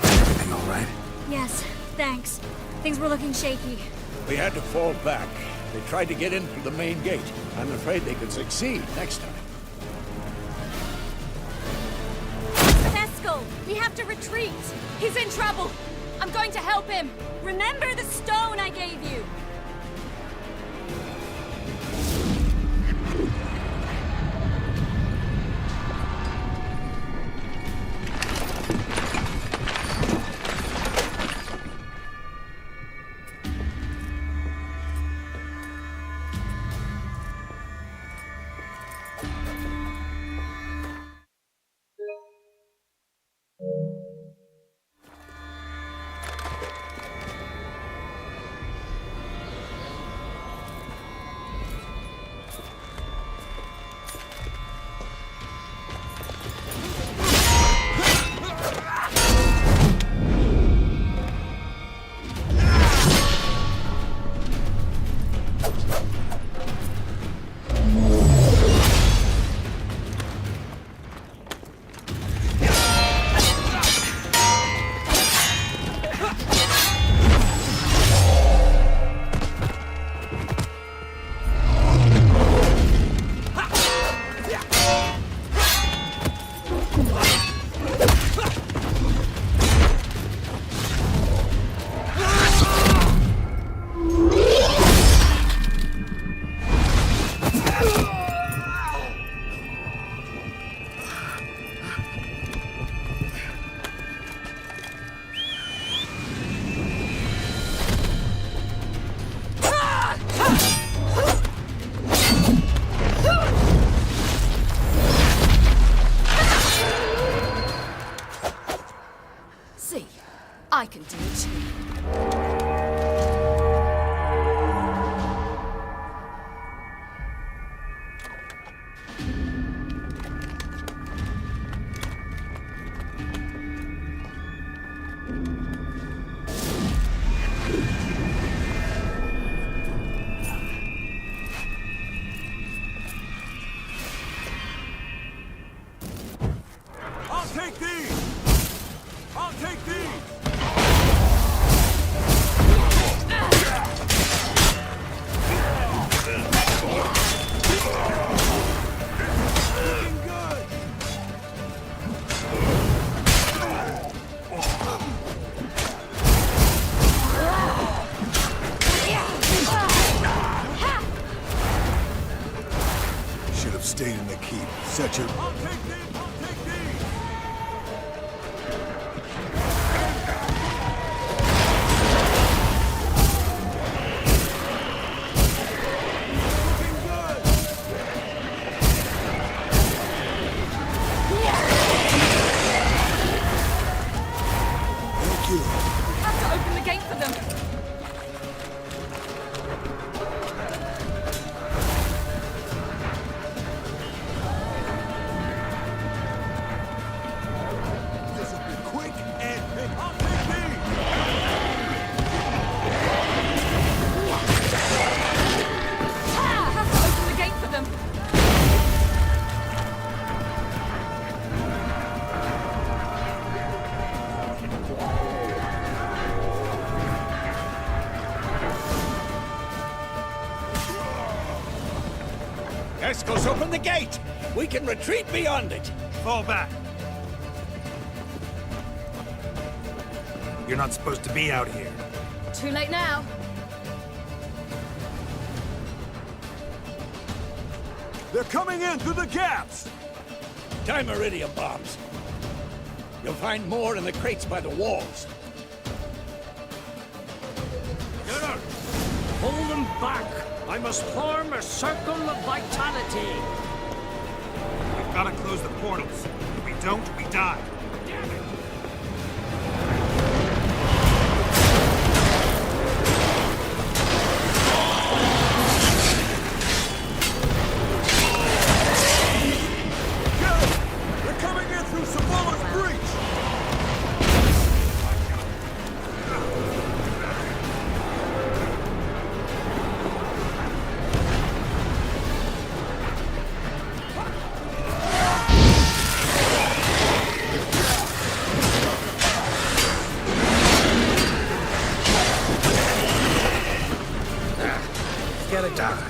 Everything all right? Yes, thanks. Things were looking shaky. We had to fall back. They tried to get in through the main gate. I'm afraid they could succeed next time. Fesco, we have to retreat. He's in trouble. I'm going to help him. Remember the stone I gave you. stayed in the keep. Such a... Escos, open the gate! We can retreat beyond it! Fall back. You're not supposed to be out here. Too late now. They're coming in through the gaps! Time iridium bombs. You'll find more in the crates by the walls. Geralt, hold them back! I must form a circle of vitality. We've got to close the portals. If we don't, we die. Damn it! They're coming in through Savola's breach! Gotta die.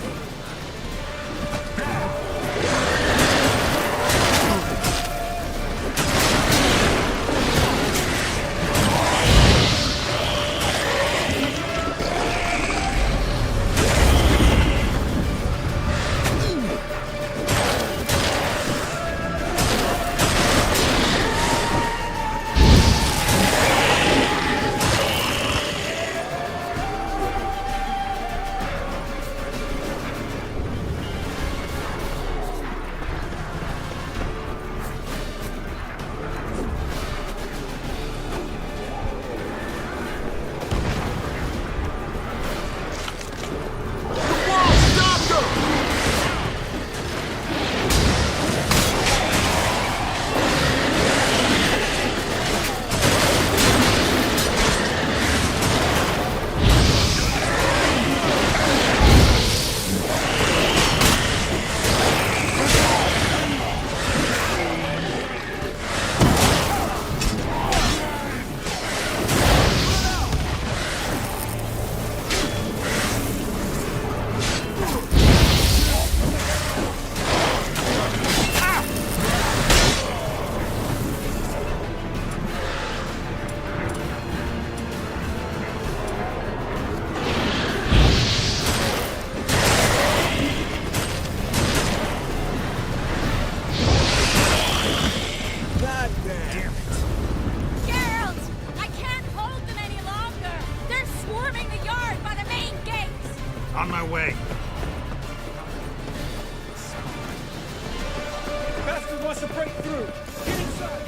On my way. Bastard wants to break through. Get inside.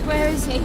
Where is he?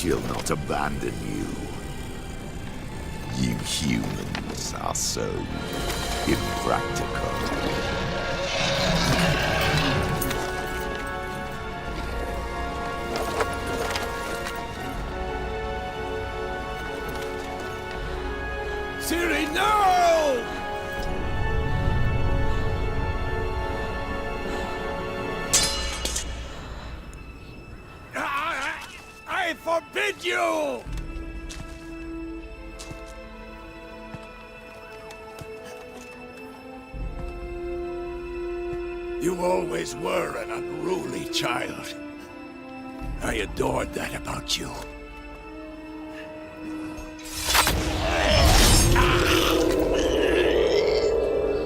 She'll not abandon you. You humans are so impractical. Ciri, no! I forbid you! You always were an unruly child. I adored that about you.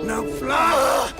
Now fly!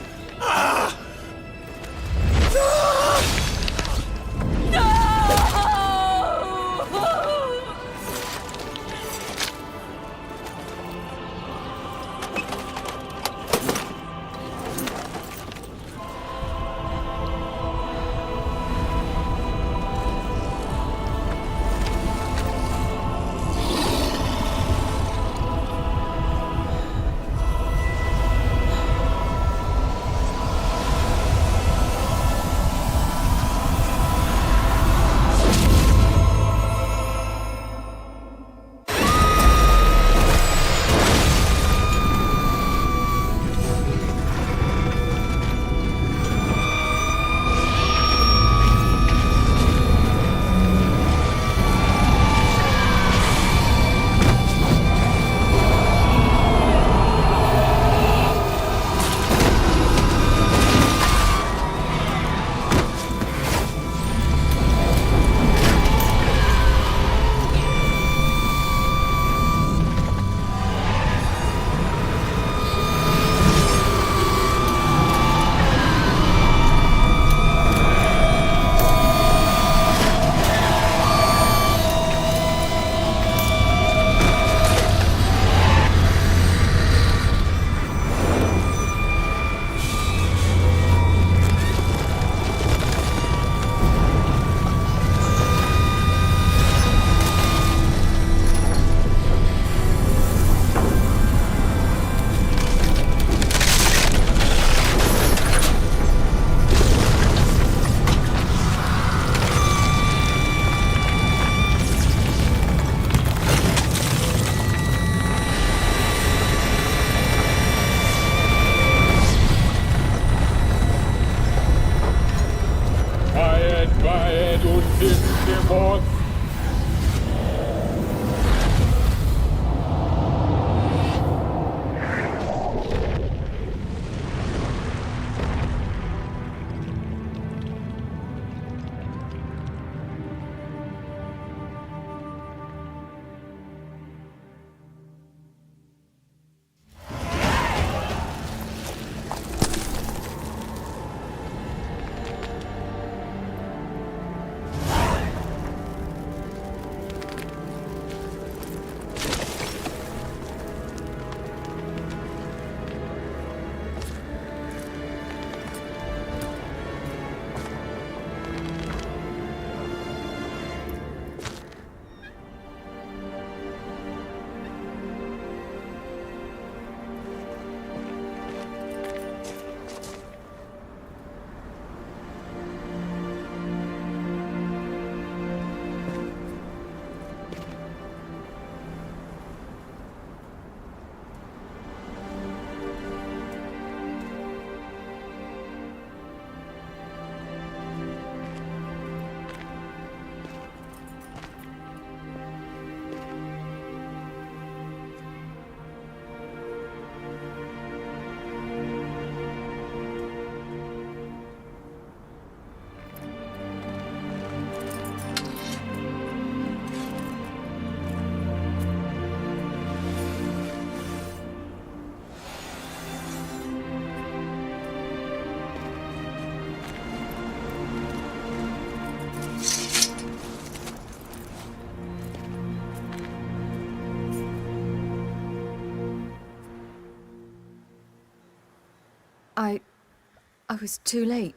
I was too late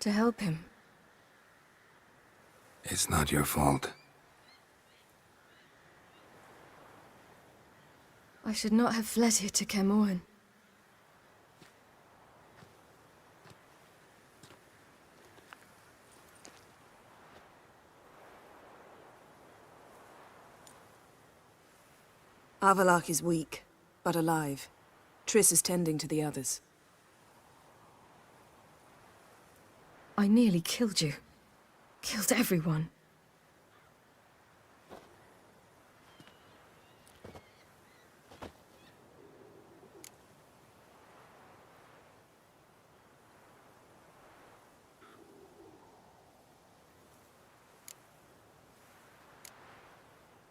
to help him. It's not your fault. I should not have fled here to Kaer. Avalak is weak, but alive. Triss is tending to the others. I nearly killed you. Killed everyone.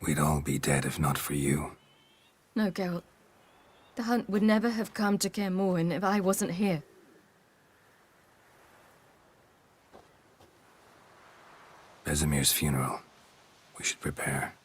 We'd all be dead if not for you. No, Geralt. The hunt would never have come to Kaer if I wasn't here. Bezimir's funeral. We should prepare.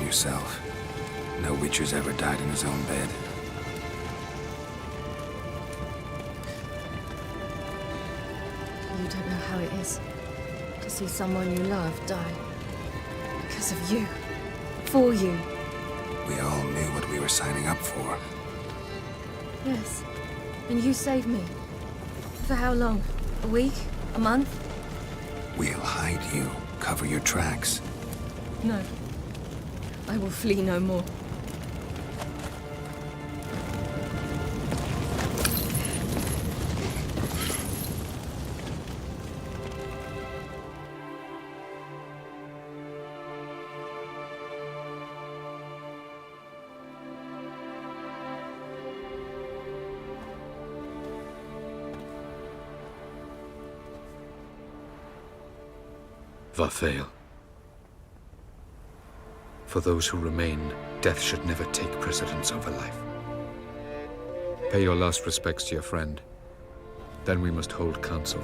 Yourself. No Witcher's ever died in his own bed. You don't know how it is to see someone you love die. Because of you. For you. We all knew what we were signing up for. Yes. And you saved me. For how long? A week? A month? We'll hide you. Cover your tracks. No. I will flee no more. Varthael. For those who remain, death should never take precedence over life. Pay your last respects to your friend. Then we must hold council.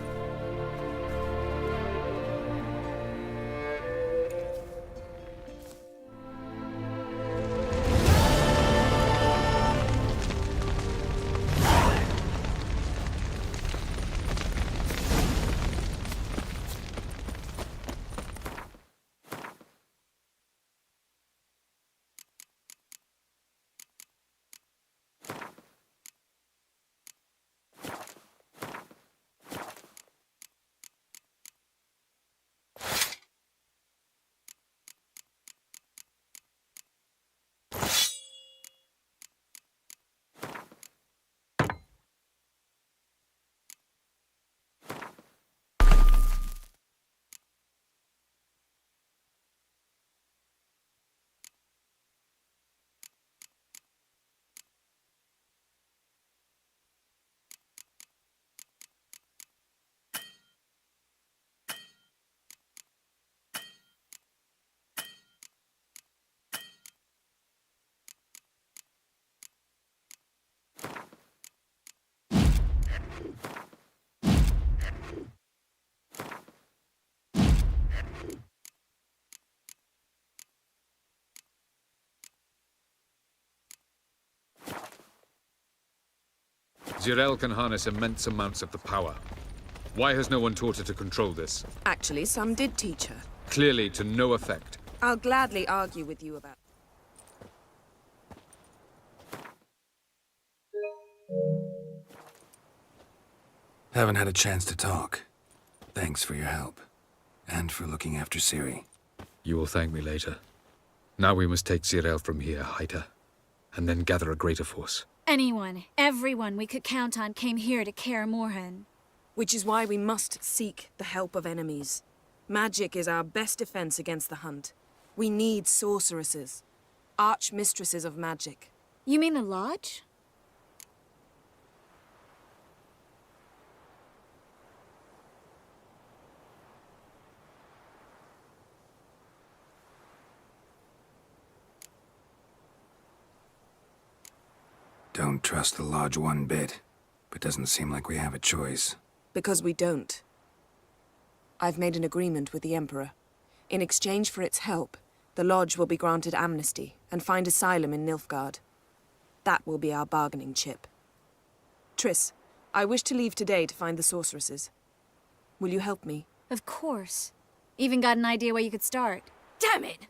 Zirel can harness immense amounts of the power. Why has no one taught her to control this? Actually, some did teach her. Clearly to no effect. I'll gladly argue with you about... Haven't had a chance to talk. Thanks for your help. And for looking after Ciri. You will thank me later. Now we must take Zirel from here, hide her, and then gather a greater force. Anyone, everyone we could count on came here to Kaer Morhen. Which is why we must seek the help of enemies. Magic is our best defense against the Hunt. We need sorceresses. Archmistresses of magic. You mean the Lodge? Don't trust the Lodge one bit, but doesn't seem like we have a choice. Because we don't. I've made an agreement with the Emperor. In exchange for its help, the Lodge will be granted amnesty and find asylum in Nilfgaard. That will be our bargaining chip. Triss, I wish to leave today to find the sorceresses. Will you help me? Of course. Even got an idea where you could start. Damn it!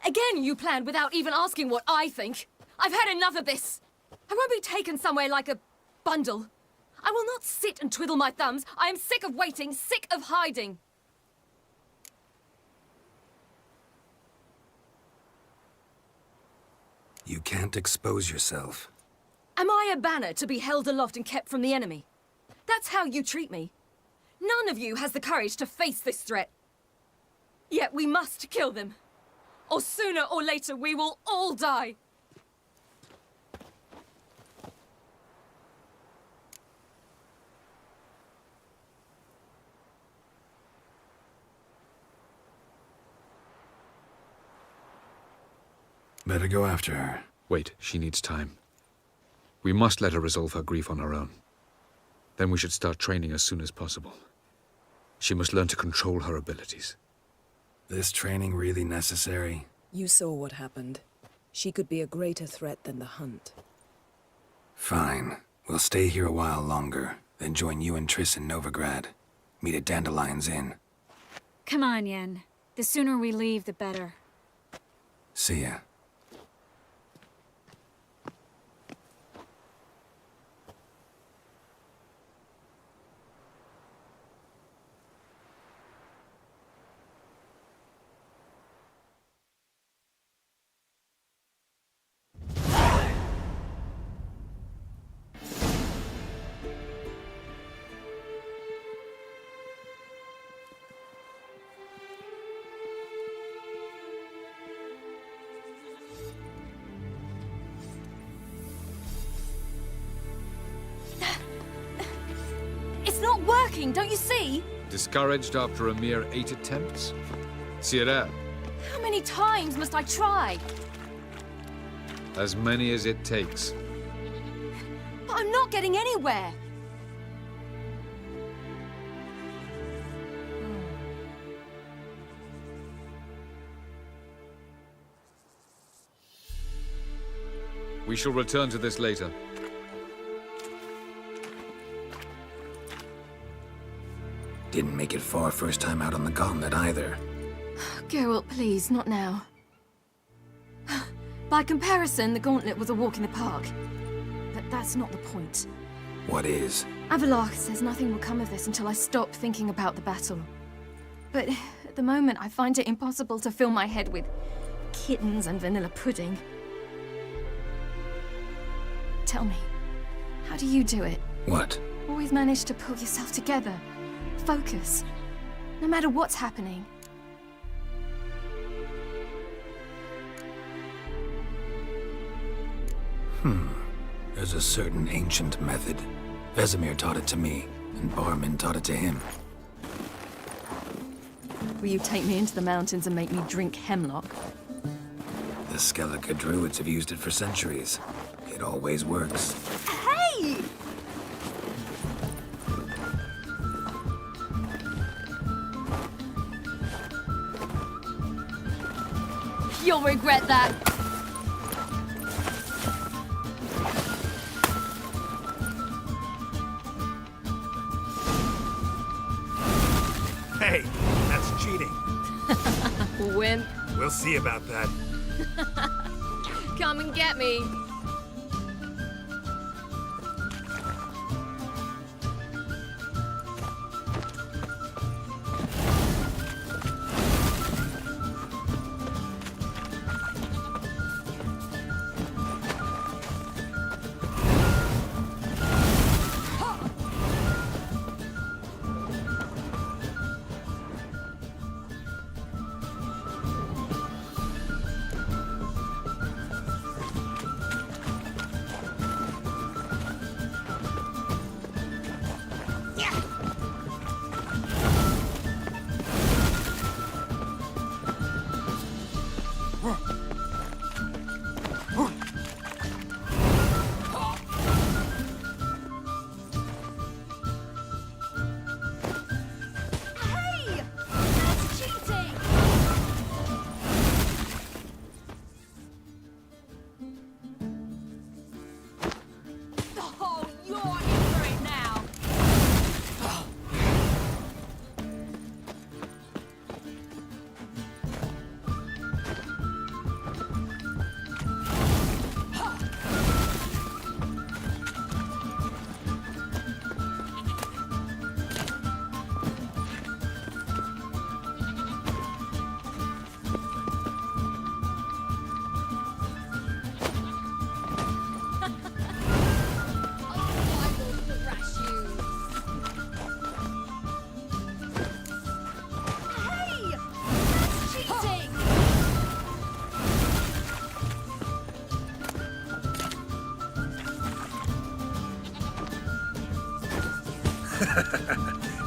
Again you planned without even asking what I think. I've had enough of this. I won't be taken somewhere like a bundle. I will not sit and twiddle my thumbs. I am sick of waiting, sick of hiding. You can't expose yourself. Am I a banner to be held aloft and kept from the enemy? That's how you treat me. None of you has the courage to face this threat. Yet we must kill them. Or sooner or later we will all die. Better go after her. Wait, she needs time. We must let her resolve her grief on her own. Then we should start training as soon as possible. She must learn to control her abilities. This training really necessary? You saw what happened. She could be a greater threat than the Hunt. Fine. We'll stay here a while longer, then join you and Triss in Novigrad. Meet at Dandelion's Inn. Come on, Yen. The sooner we leave, the better. See ya. Don't you see? Discouraged after a mere 8 attempts? Zirel. How many times must I try? As many as it takes. But I'm not getting anywhere. We shall return to this later. Didn't make it far first time out on the gauntlet either. Geralt, please, not now. By comparison, the gauntlet was a walk in the park. But that's not the point. What is? Avallac'h says nothing will come of this until I stop thinking about the battle. But at the moment, I find it impossible to fill my head with kittens and vanilla pudding. Tell me, how do you do it? What? Always manage to pull yourself together. Focus, no matter what's happening. There's a certain ancient method. Vesemir taught it to me, and Barman taught it to him. Will you take me into the mountains and make me drink hemlock? The Skellige druids have used it for centuries. It always works. Hey! You'll regret that. We'll see about that. Come and get me.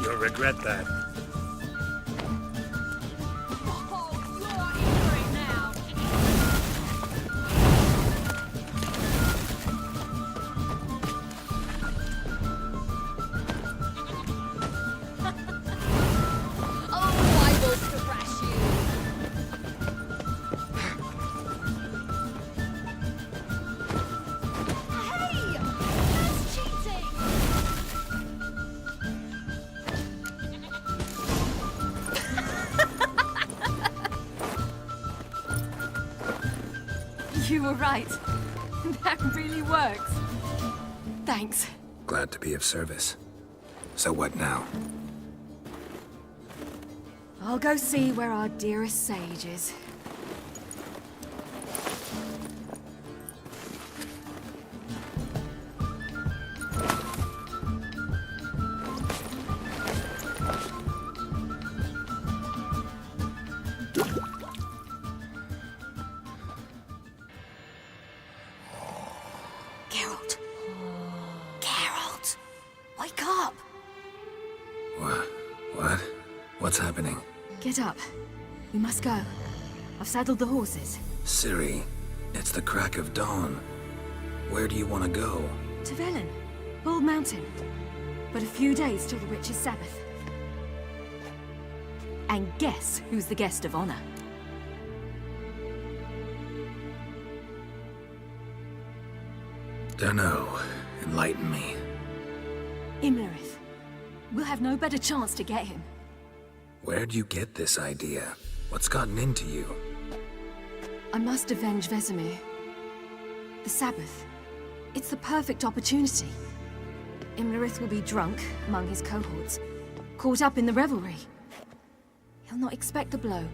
You'll regret that. You were right. That really works. Thanks. Glad to be of service. So what now? I'll go see where our dearest sage is. Geralt. Geralt! Wake up! What? What's happening? Get up. We must go. I've saddled the horses. Ciri, it's the crack of dawn. Where do you want to go? To Velen. Bald Mountain. But a few days till the Witch's Sabbath. And guess who's the guest of honor? Dunno. Enlighten me. Imlerith. We'll have no better chance to get him. Where'd you get this idea? What's gotten into you? I must avenge Vesemir. The Sabbath. It's the perfect opportunity. Imlerith will be drunk among his cohorts, caught up in the revelry. He'll not expect the blow.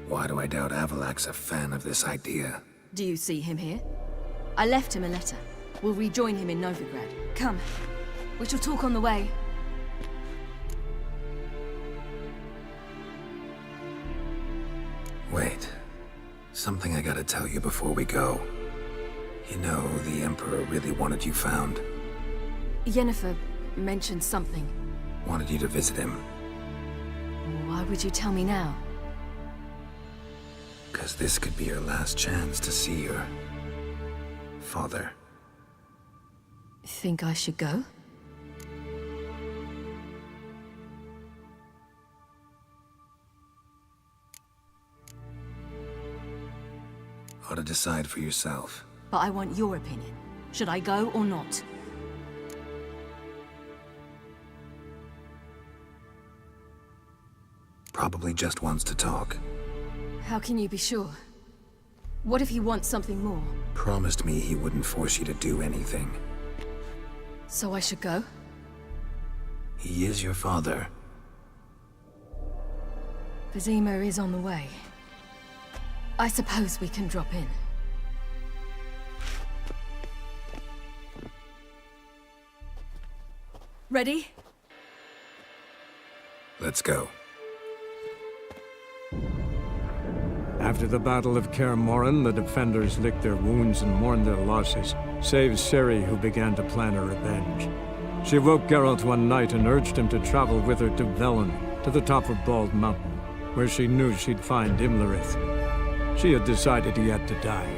Why do I doubt Avalak's a fan of this idea? Do you see him here? I left him a letter. We'll rejoin him in Novigrad. Come. We shall talk on the way. Wait. Something I gotta tell you before we go. You know, the Emperor really wanted you found. Yennefer mentioned something. Wanted you to visit him. Why would you tell me now? Because this could be your last chance to see your father. Think I should go? Ought to decide for yourself. But I want your opinion. Should I go or not? Probably just wants to talk. How can you be sure? What if he wants something more? Promised me he wouldn't force you to do anything. So I should go? He is your father. Vizima is on the way. I suppose we can drop in. Ready? Let's go. After the Battle of Kaer Morhen, the defenders licked their wounds and mourned their losses, save Ciri, who began to plan her revenge. She woke Geralt one night and urged him to travel with her to Velen, to the top of Bald Mountain, where she knew she'd find Imlerith. She had decided he had to die.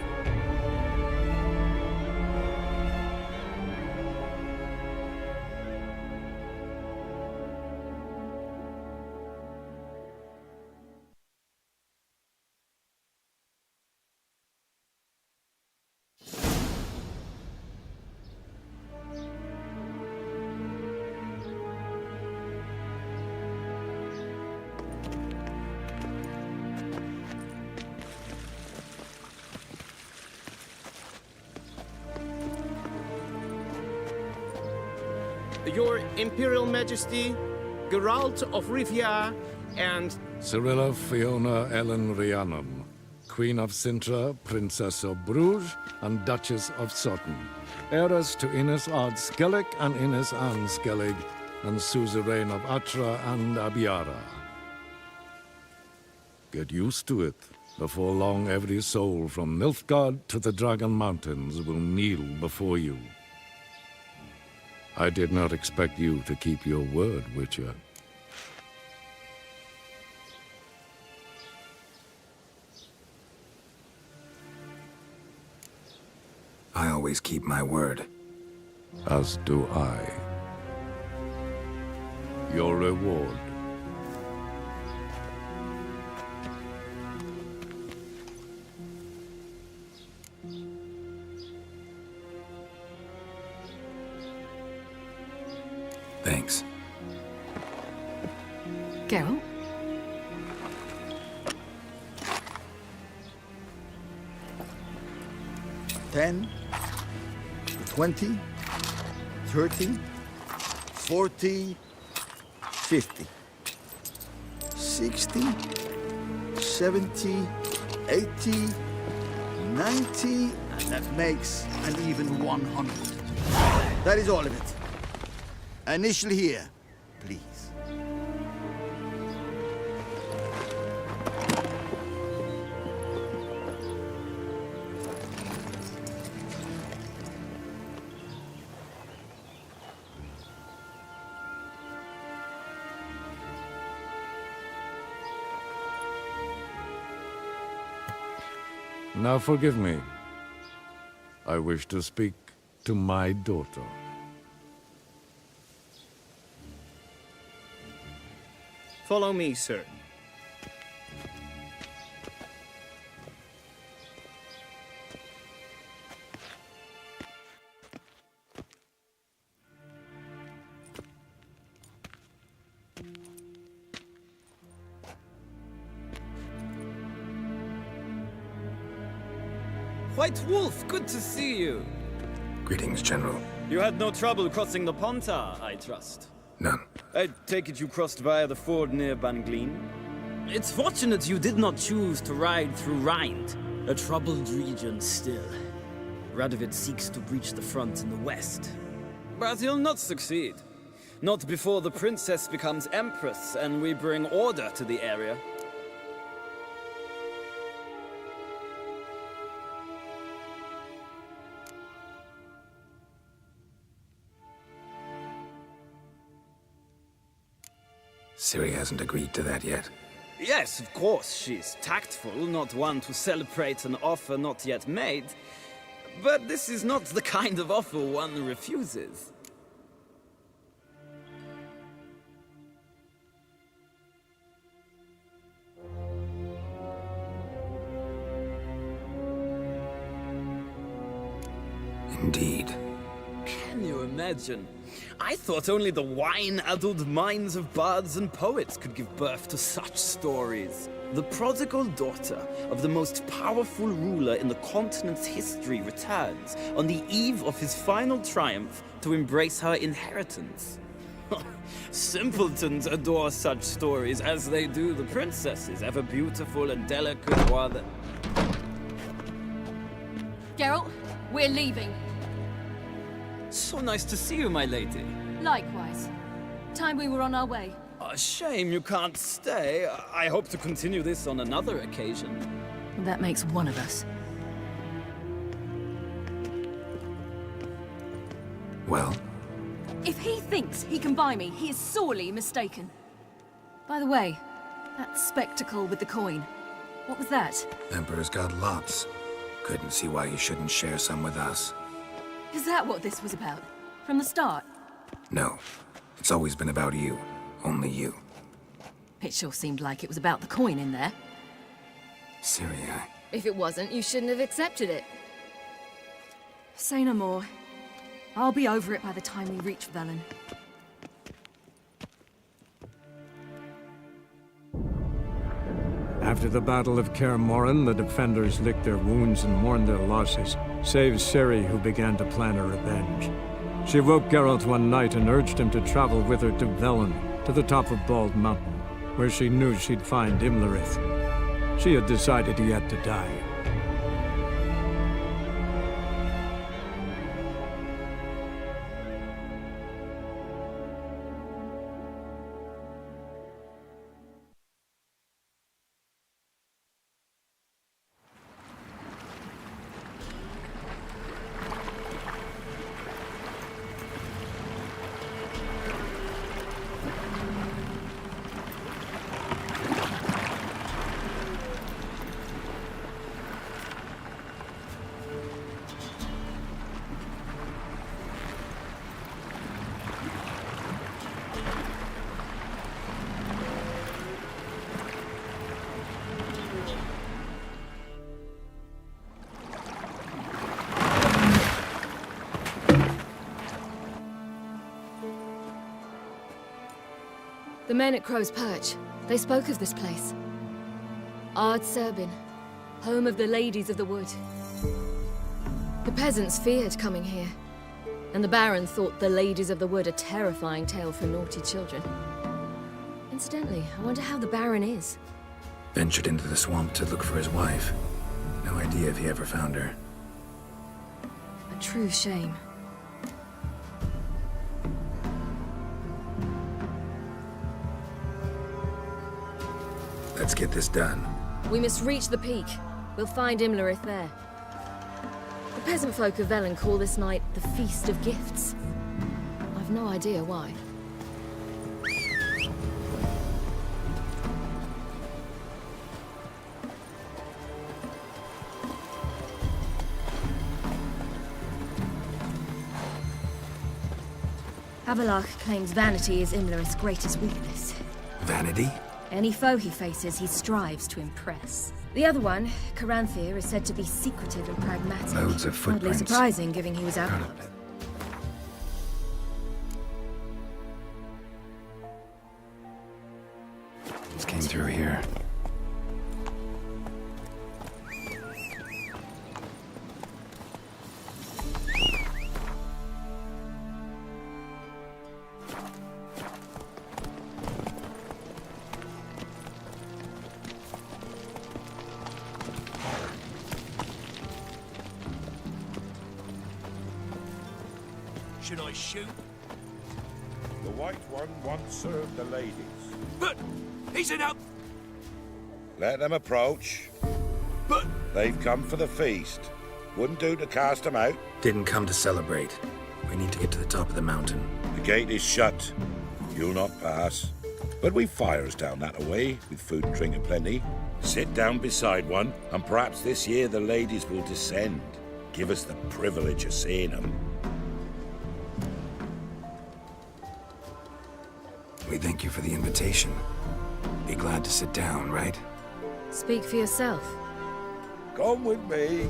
Your Imperial Majesty, Geralt of Rivia, and... Cirilla Fiona Ellen Rhiannon, Queen of Sintra, Princess of Bruges, and Duchess of Sutton, heiress to Innes Ard Skellig and Innes Anne Skellig, and suzerain of Atra and Abiara. Get used to it. Before long, every soul from Nilfgaard to the Dragon Mountains will kneel before you. I did not expect you to keep your word, Witcher. I always keep my word. As do I. Your reward. Thanks. Geralt? $10, $20, $30, $40, $50, $60, $70, $80, $90, and that makes an even $100. That is all of it. Initial here, please. Now forgive me. I wish to speak to my daughter. Follow me, sir. White Wolf, good to see you. Greetings, General. You had no trouble crossing the Pontar, I trust. None. I take it you crossed via the ford near Banglin? It's fortunate you did not choose to ride through Rind, a troubled region still. Radovid seeks to breach the front in the west. But he'll not succeed. Not before the princess becomes empress and we bring order to the area. Ciri hasn't agreed to that yet. Yes, of course, she's tactful, not one to celebrate an offer not yet made. But this is not the kind of offer one refuses. Indeed. Can you imagine? I thought only the wine-addled minds of bards and poets could give birth to such stories. The prodigal daughter of the most powerful ruler in the continent's history returns on the eve of his final triumph to embrace her inheritance. Simpletons adore such stories as they do the princesses, ever beautiful and delicate while the... Geralt, we're leaving. So nice to see you, my lady. Likewise. Time we were on our way. A shame you can't stay. I hope to continue this on another occasion. That makes one of us. Well? If he thinks he can buy me, he is sorely mistaken. By the way, that spectacle with the coin, what was that? Emperor's got lots. Couldn't see why he shouldn't share some with us. Is that what this was about? From the start? No. It's always been about you. Only you. It sure seemed like it was about the coin in there. Syria. If it wasn't, you shouldn't have accepted it. Say no more. I'll be over it by the time we reach Velen. After the Battle of Kaer Morhen, the defenders licked their wounds and mourned their losses, save Ciri, who began to plan a revenge. She woke Geralt one night and urged him to travel with her to Velen, to the top of Bald Mountain, where she knew she'd find Imlerith. She had decided he had to die. The men at Crow's Perch, they spoke of this place. Ard Serbin, home of the Ladies of the Wood. The peasants feared coming here, and the Baron thought the Ladies of the Wood a terrifying tale for naughty children. Incidentally, I wonder how the Baron is. Ventured into the swamp to look for his wife. No idea if he ever found her. A true shame. Let's get this done. We must reach the peak. We'll find Imlerith there. The peasant folk of Velen call this night the Feast of Gifts. I've no idea why. Abelard claims vanity is Imlerith's greatest weakness. Vanity? Any foe he faces, he strives to impress. The other one, Caranthir, is said to be secretive and pragmatic. Loads of footprints. Oddly surprising, given he was outlawed. Just came through here. Should I shoot? The White One once served the ladies. But he's an up. Let them approach. But they've come for the feast. Wouldn't do to cast them out. Didn't come to celebrate. We need to get to the top of the mountain. The gate is shut. You'll not pass. But we've fires down that away, with food and drink aplenty. Sit down beside one, and perhaps this year the ladies will descend. Give us the privilege of seeing them. We thank you for the invitation. Be glad to sit down, right? Speak for yourself. Come with me.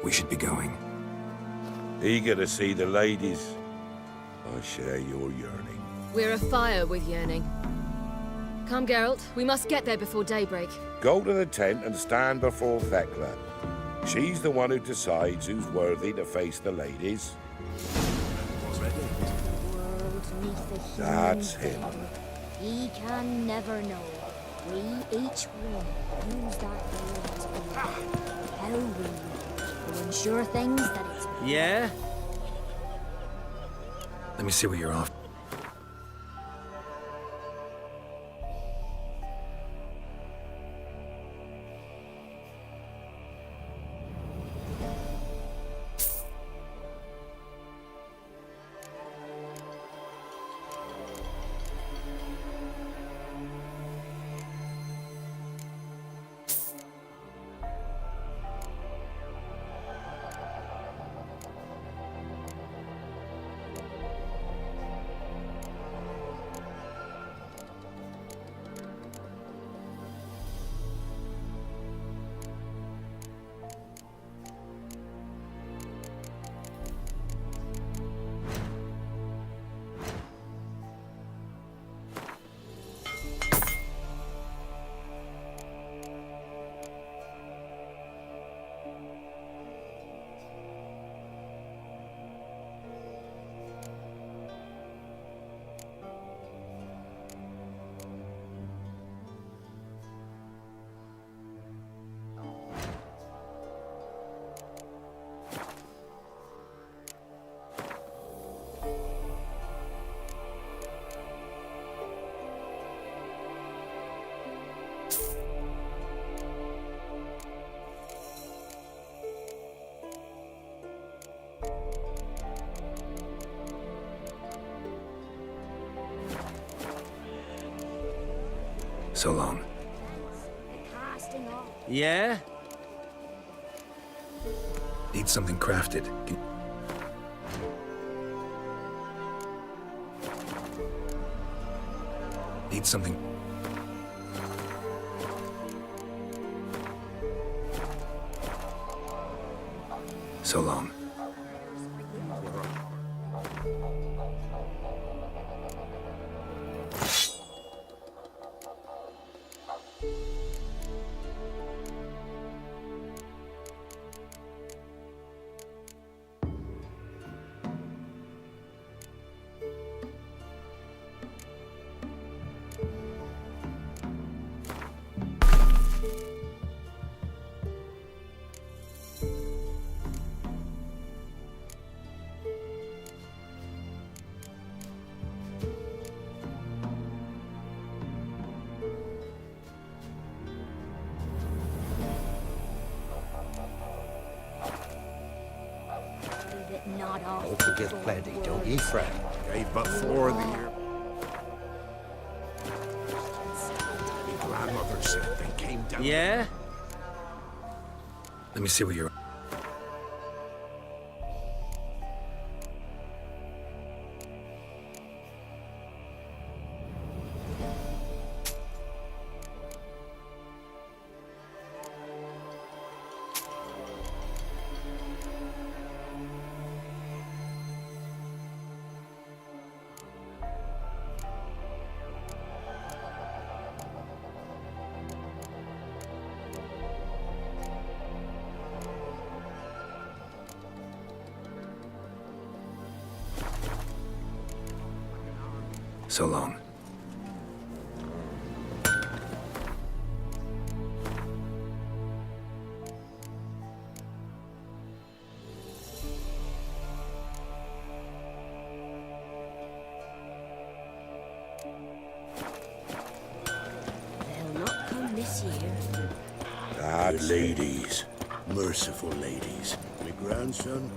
We should be going. Eager to see the ladies. I share your yearning. We're afire with yearning. Come, Geralt. We must get there before daybreak. Go to the tent and stand before Thekla. She's the one who decides who's worthy to face the ladies. That's him. He can never know. We each one use that word as we how we ensure things that it's... Yeah? Let me see what you're off. So long. Yeah? Need something crafted. Need something... So long. Not all. Hope to get plenty, don't ye, Fred? Gave but 4 the year. My grandmother said they came down. Yeah? Let me see what you're... So long. They'll not come this year. That ladies. Merciful ladies. My grandson.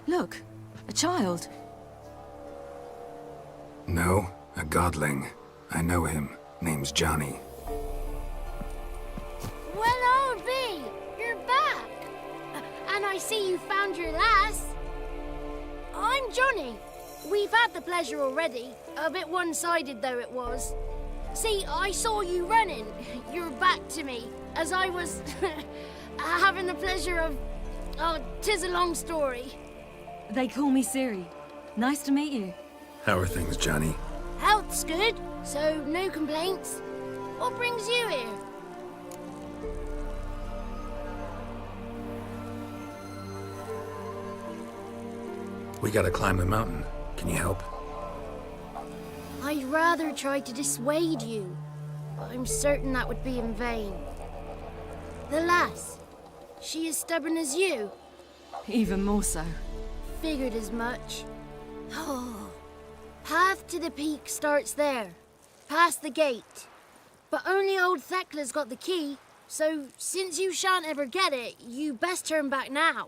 Look, a child. No, a godling. I know him. Name's Johnny. Well, old B, you're back. And I see you found your lass. I'm Johnny. We've had the pleasure already. A bit one-sided though it was. See, I saw you running. Your back to me, as I was having the pleasure of... Oh, 'tis a long story. They call me Ciri. Nice to meet you. How are things, Johnny? Health's good, so no complaints. What brings you here? We gotta climb the mountain. Can you help? I'd rather try to dissuade you, but I'm certain that would be in vain. The lass, she as stubborn as you? Even more so. Figured as much. Oh, path to the peak starts there, past the gate. But only old Thekla's got the key, so since you shan't ever get it, you best turn back now.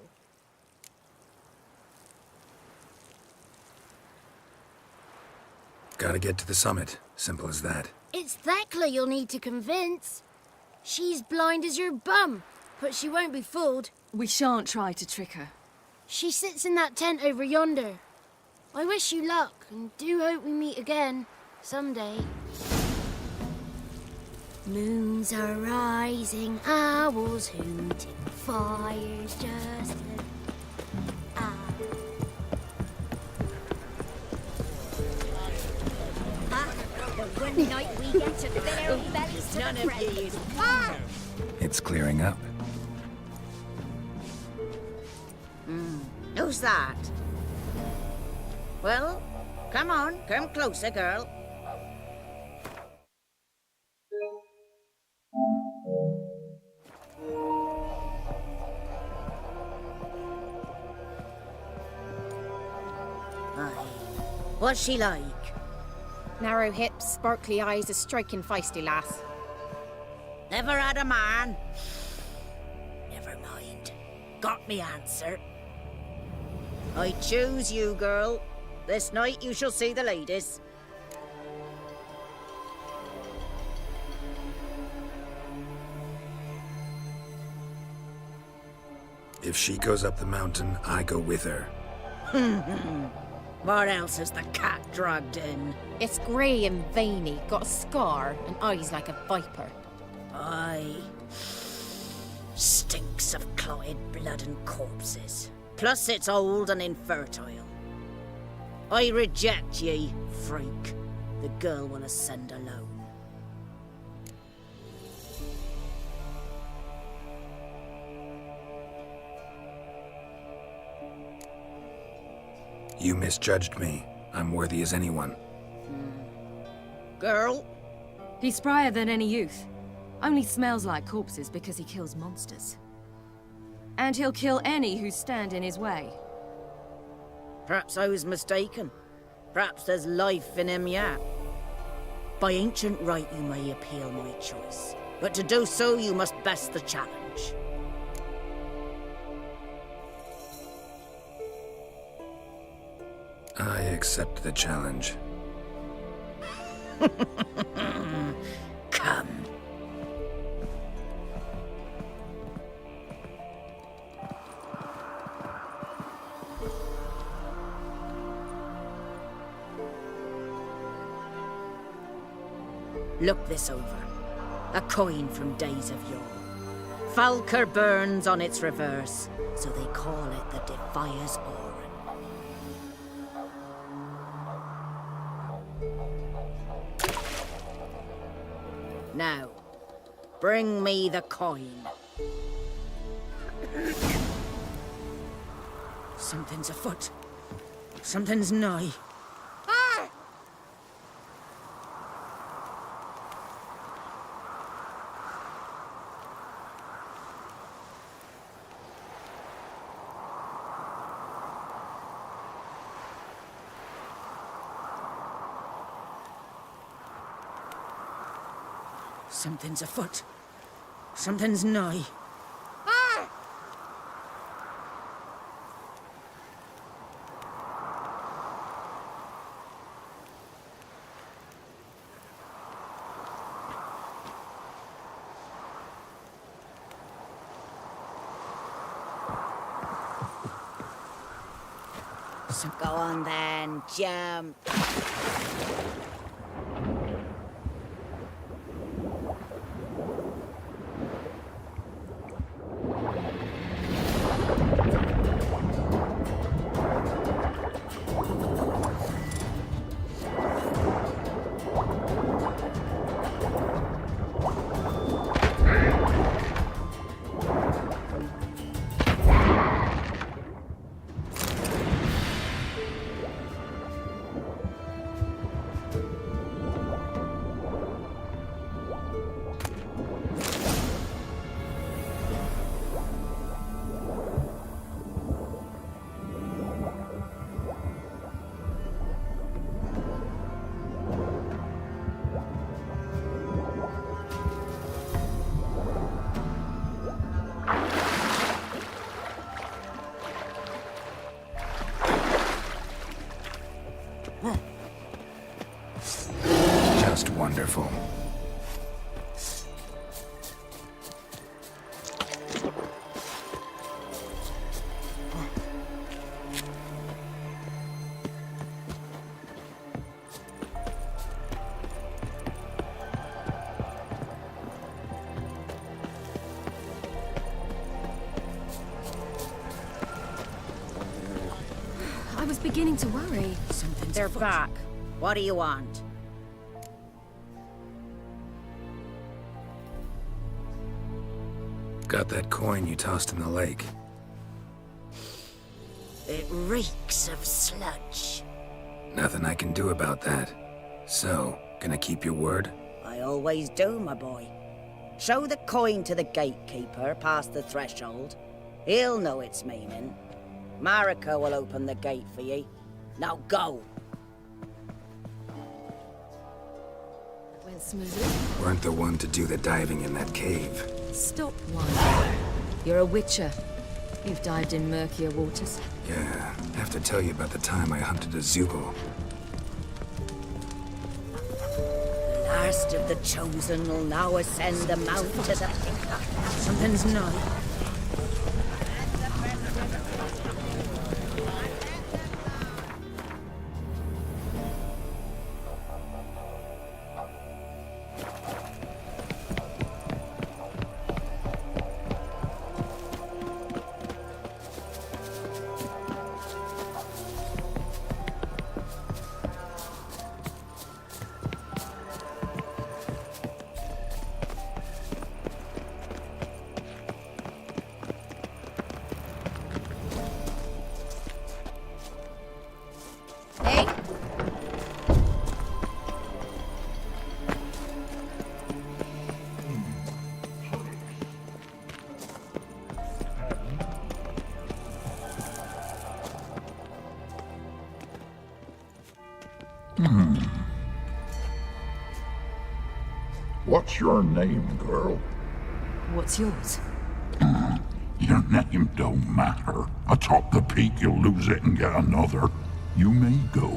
Gotta get to the summit. Simple as that. It's Thekla you'll need to convince. She's blind as your bum, but she won't be fooled. We shan't try to trick her. She sits in that tent over yonder. I wish you luck, and do hope we meet again, someday. Moons are rising, owls hooting, fires just... One night we get to fill our bellies to None the of brim. yous. It's clearing up. Who's that? Well, come on, come closer, girl. Aye. What's she like? Narrow hips, sparkly eyes, a striking feisty lass. Never had a man. Never mind. Got me answer. I choose you, girl. This night you shall see the ladies. If she goes up the mountain, I go with her. What else is the cat dragged in? It's grey and veiny, got a scar, and eyes like a viper. Aye. Stinks of clotted blood and corpses. Plus it's old and infertile. I reject ye, freak. The girl will ascend alone. You misjudged me. I'm worthy as anyone. Girl? He's sprier than any youth. Only smells like corpses because he kills monsters. And he'll kill any who stand in his way. Perhaps I was mistaken. Perhaps there's life in him yet. By ancient right you may appeal my choice. But to do so you must best the challenge. I accept the challenge. Come. Look this over. A coin from days of yore. Falker burns on its reverse, so they call it the Defier's Oran. Now, bring me the coin. Something's afoot. Something's nigh. Something's afoot. Something's nigh. So go on then, jump. Wonderful. I was beginning to worry. They're back. What do you want? Got that coin you tossed in the lake. It reeks of sludge. Nothing I can do about that. So, gonna keep your word? I always do, my boy. Show the coin to the gatekeeper past the threshold. He'll know its meaning. Marika will open the gate for ye. Now go. Went smoothly. Weren't the one to do the diving in that cave. Stop one. You're a witcher. You've dived in murkier waters. Yeah, have to tell you about the time I hunted a Zubul. The last of the chosen will now ascend the mount to the pickup. Something's not. What's your name, girl? What's yours? Your name don't matter. Atop the peak, you'll lose it and get another. You may go.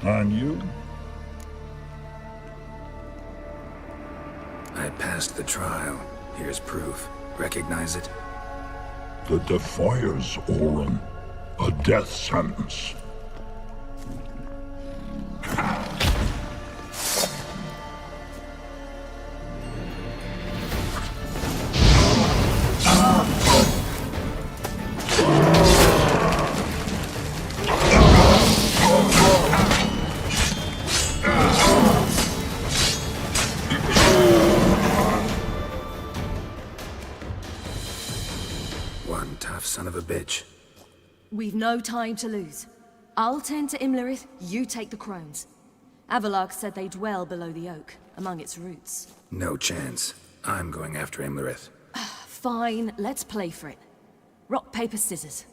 And you? I passed the trial. Here's proof. Recognize it? The Defier's Orin. A death sentence. One tough son of a bitch. We've no time to lose. I'll tend to Imlerith, you take the crones. Avalark said they dwell below the oak, among its roots. No chance. I'm going after Imlerith. Fine, let's play for it. Rock, paper, scissors.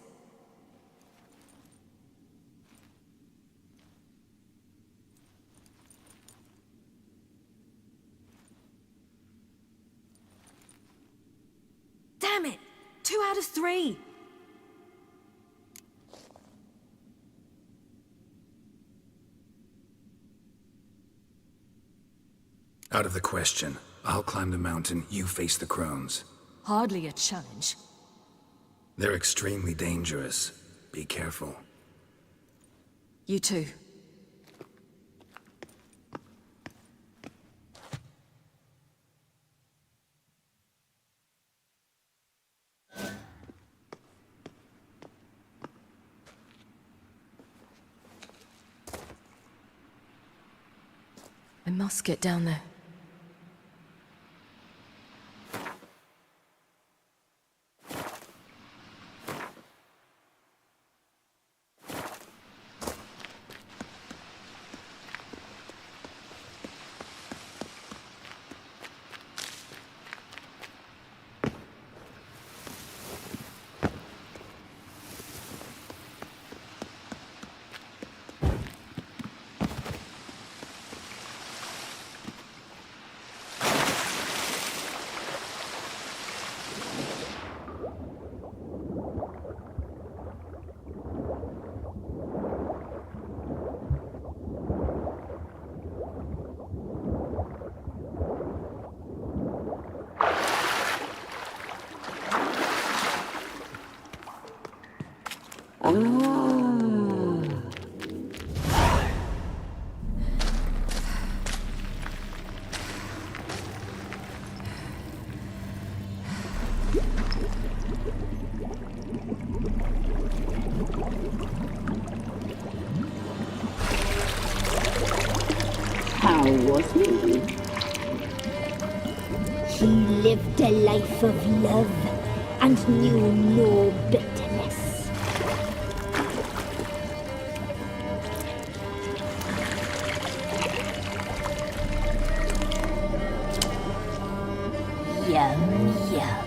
Damn it! 2 out of 3! Out of the question. I'll climb the mountain, you face the crones. Hardly a challenge. They're extremely dangerous. Be careful. You too. I must get down there. How was he? He lived a life of love and knew no bitterness. Yum, yum.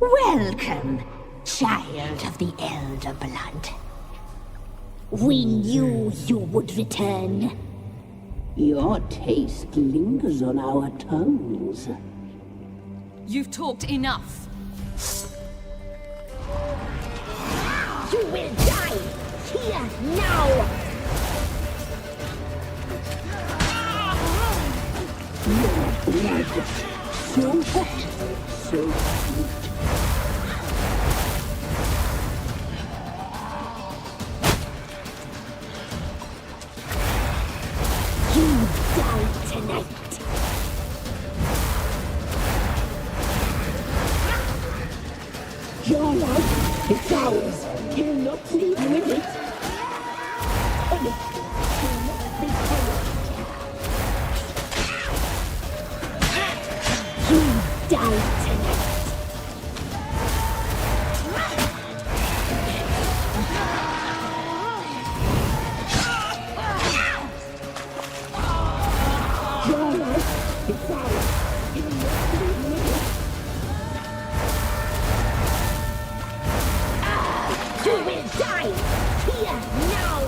Welcome, child of the Elder Blood. We knew you would return. Your taste lingers on our tongues. You've talked enough. You will die here now! Your blood, so hot, so sweet. You die tonight. Your life is ours. You'll not leave with it. And it will not be punished. You die tonight. Your life is ours. You'll not leave with it. You will die here now!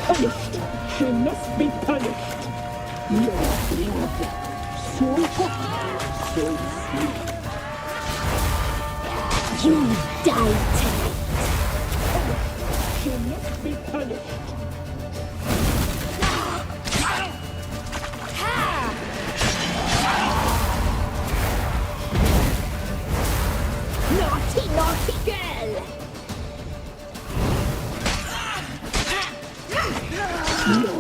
Punished! She must be punished! Your blood, so hot, so sweet. You die tonight! She must be punished! Naughty, naughty girl! No.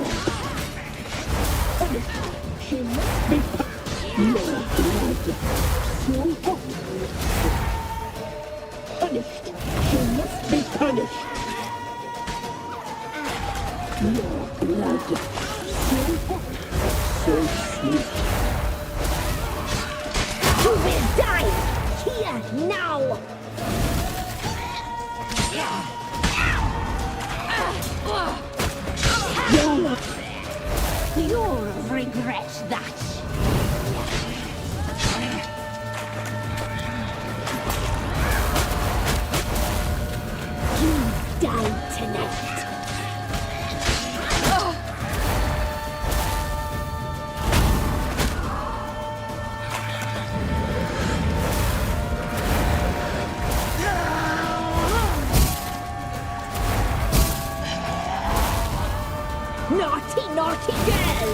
She must be your blood. So hot. Punished. She must be punished. Your blood. So hot. So sweet. You will die here now! You'll regret that. You die tonight. Naughty, naughty girl!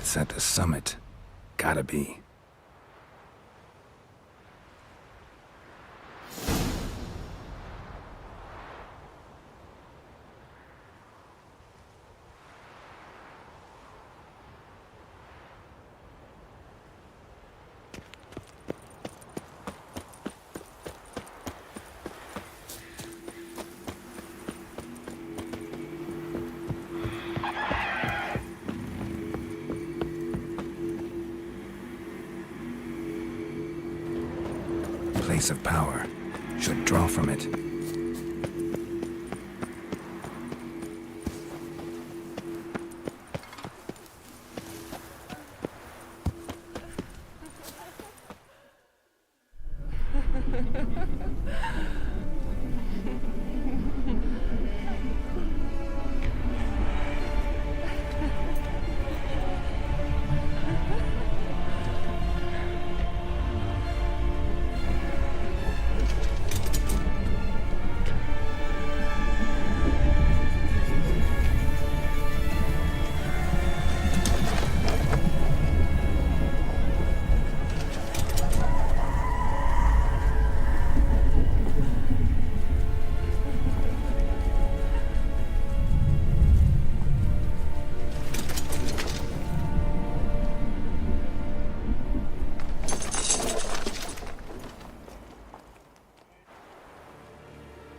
It's at the summit. Gotta be. Place of power. Should draw from it.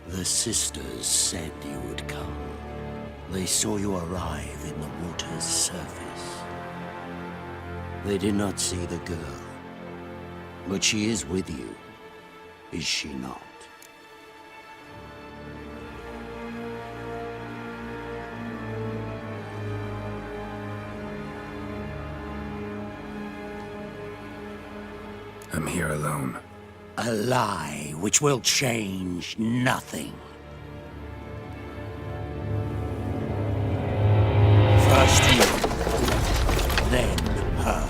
The sisters said you would come. They saw you arrive in the water's surface. They did not see the girl. But she is with you, is she not? I'm here alone. A lie which will change nothing. First you, then her.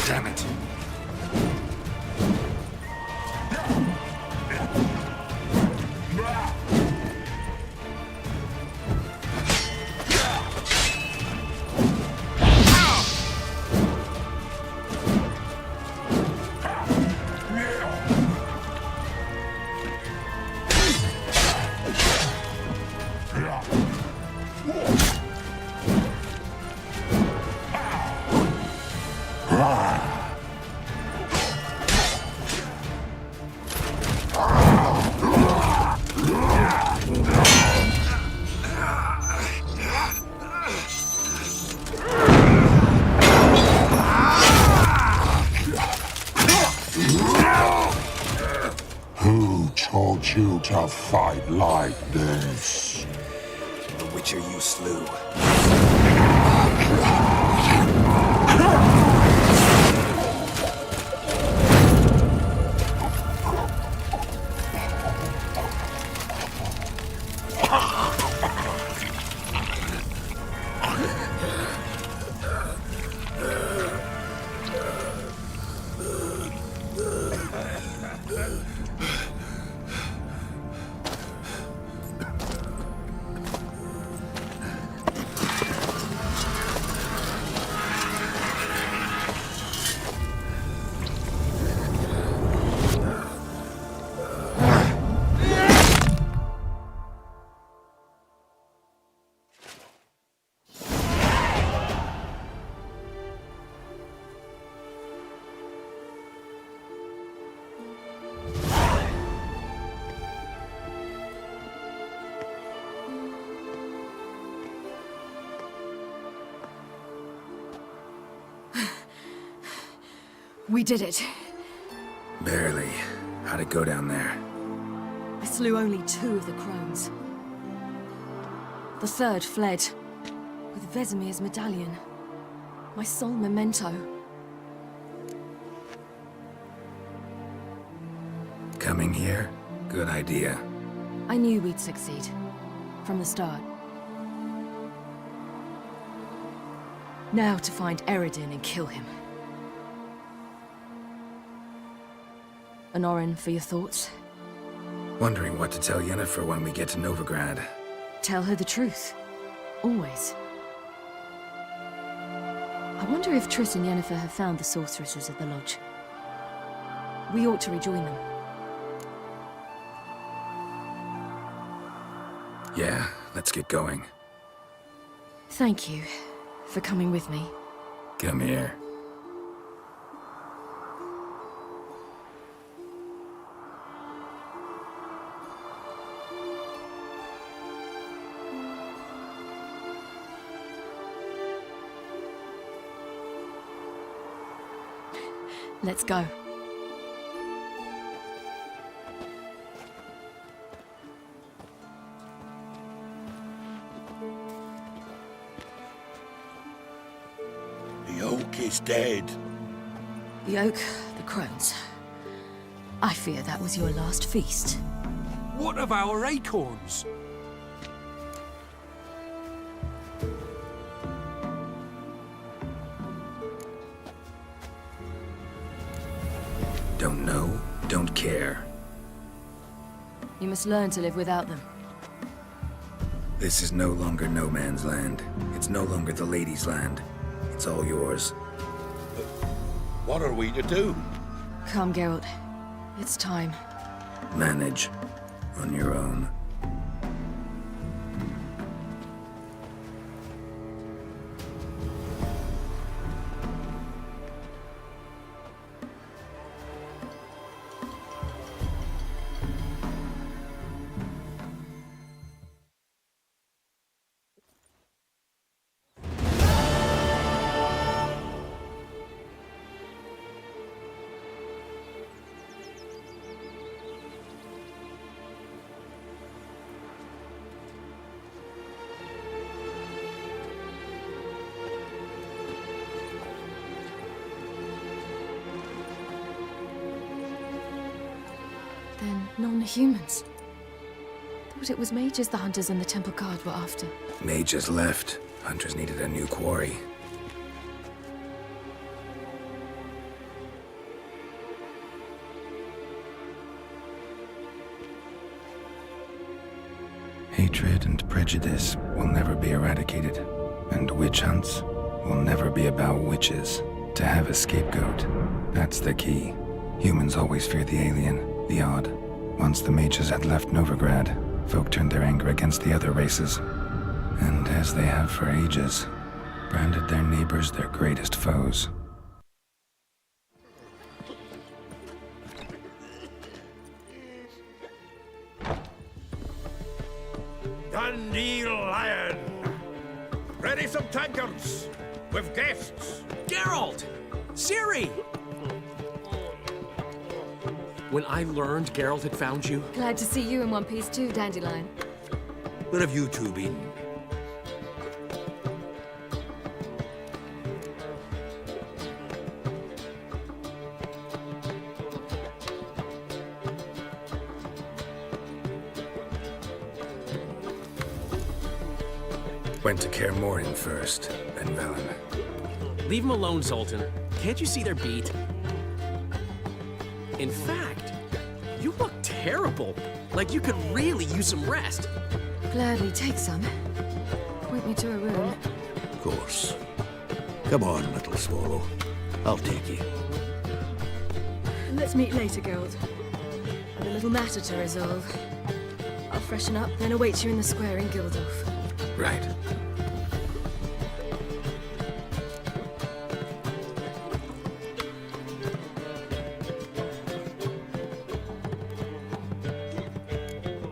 Damn it. Who taught you to fight like this? The Witcher you slew. We did it. Barely. How'd it go down there? I slew only 2 of the crones. The third fled, with Vesemir's medallion. My sole memento. Coming here? Good idea. I knew we'd succeed. From the start. Now to find Eredin and kill him. Honorin, for your thoughts? Wondering what to tell Yennefer when we get to Novigrad. Tell her the truth. Always. I wonder if Triss and Yennefer have found the sorceresses of the Lodge. We ought to rejoin them. Yeah, let's get going. Thank you for coming with me. Come here. Let's go. The oak is dead. The oak, the crones. I fear that was your last feast. What of our acorns? Don't know, don't care. You must learn to live without them. This is no longer no man's land. It's no longer the lady's land. It's all yours. What are we to do? Come, Geralt. It's time. Manage on your own. Then non-humans. Thought it was mages the hunters and the temple guard were after. Mages left. Hunters needed a new quarry. Hatred and prejudice will never be eradicated, and witch hunts will never be about witches. To have a scapegoat, that's the key. Humans always fear the alien, the odd. Once the mages had left Novigrad, folk turned their anger against the other races. And as they have for ages, branded their neighbors their greatest foes. Dundee Lion! Ready some tankards! With guests! Geralt! Ciri! When I learned Geralt had found you... Glad to see you in one piece too, Dandelion. Where have you two been? Went to Kaer Morhen first, then Velen. Leave them alone, Zoltan. Can't you see they're beat? In fact, you look terrible. Like you could really use some rest. Gladly take some. Point me to a room. Of course. Come on, little swallow. I'll take you. Let's meet later, Geralt. I've a little matter to resolve. I'll freshen up, then await you in the square in Gildorf. Right.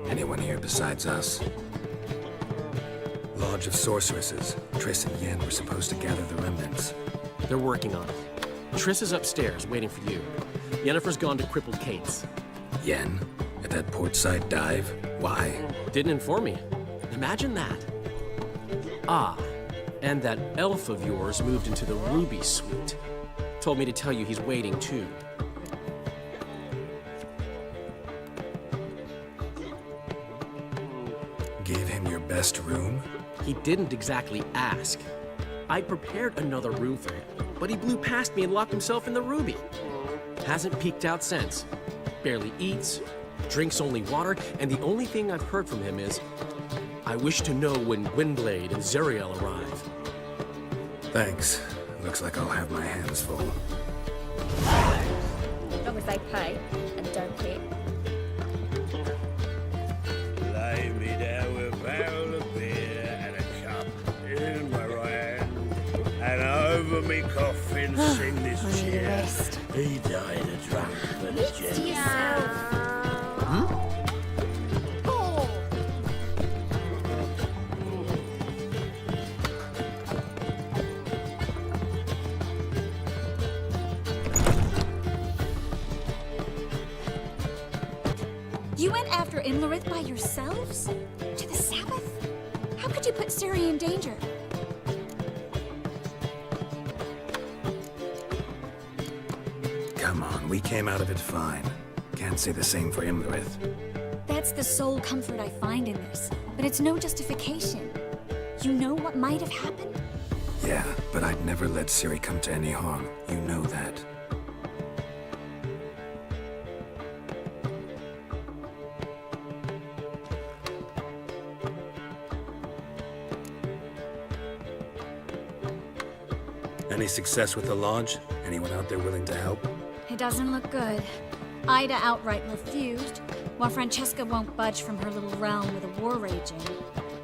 Anyone here besides us? Lodge of Sorceresses. Triss and Yen were supposed to gather the remnants. They're working on it. Triss is upstairs, waiting for you. Yennefer's gone to Crippled Kate's. Yen? At that portside dive? Why? Didn't inform me. Imagine that. Ah, and that elf of yours moved into the Ruby Suite. Told me to tell you he's waiting too. Gave him your best room? He didn't exactly ask. I prepared another room for him, but he blew past me and locked himself in the Ruby. Hasn't peeked out since. Barely eats, drinks only water, and the only thing I've heard from him is, I wish to know when Gwynblade and Zeriel arrive. Thanks. Looks like I'll have my hands full. As long as they pay and don't hit. Lay me down with a barrel of beer and a cup in my right hand, and over me coffin sing this cheer. He died a drunk but a gent. You went after Imlerith by yourselves? To the Sabbath? How could you put Ciri in danger? Come on, we came out of it fine. Can't say the same for Imlerith. That's the sole comfort I find in this, but it's no justification. You know what might have happened? Yeah, but I'd never let Ciri come to any harm. You know that. Any success with the lodge? Anyone out there willing to help? It doesn't look good. Ida outright refused, while Francesca won't budge from her little realm with a war raging.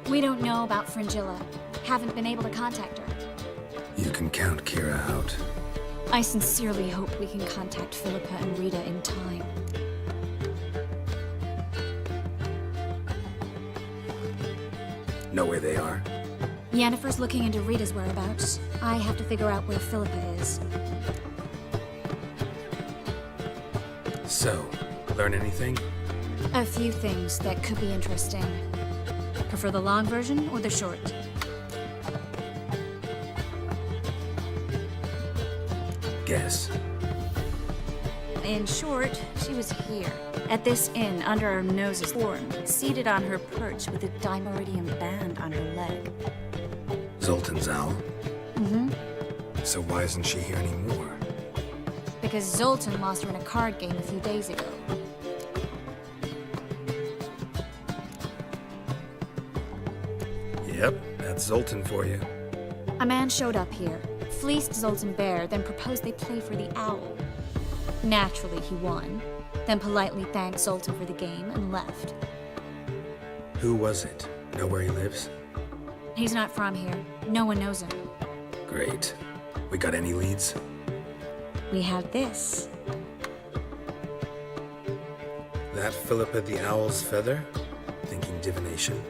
We don't know about Fringilla. Haven't been able to contact her. You can count Kira out. I sincerely hope we can contact Philippa and Rita in time. Know where they are? Yennefer's looking into Rita's whereabouts. I have to figure out where Philippa is. So, learn anything? A few things that could be interesting. Prefer the long version or the short? Guess. In short, she was here, at this inn under our noses, formed, seated on her perch with a dimeridium band on her leg. Zoltan's owl? Mm-hmm. So why isn't she here anymore? Because Zoltan lost her in a card game a few days ago. Yep, that's Zoltan for you. A man showed up here, fleeced Zoltan bare, then proposed they play for the owl. Naturally, he won, then politely thanked Zoltan for the game and left. Who was it? Know where he lives? He's not from here. No one knows him. Great. We got any leads? We have this. That Philippa the Owl's feather? Thinking divination?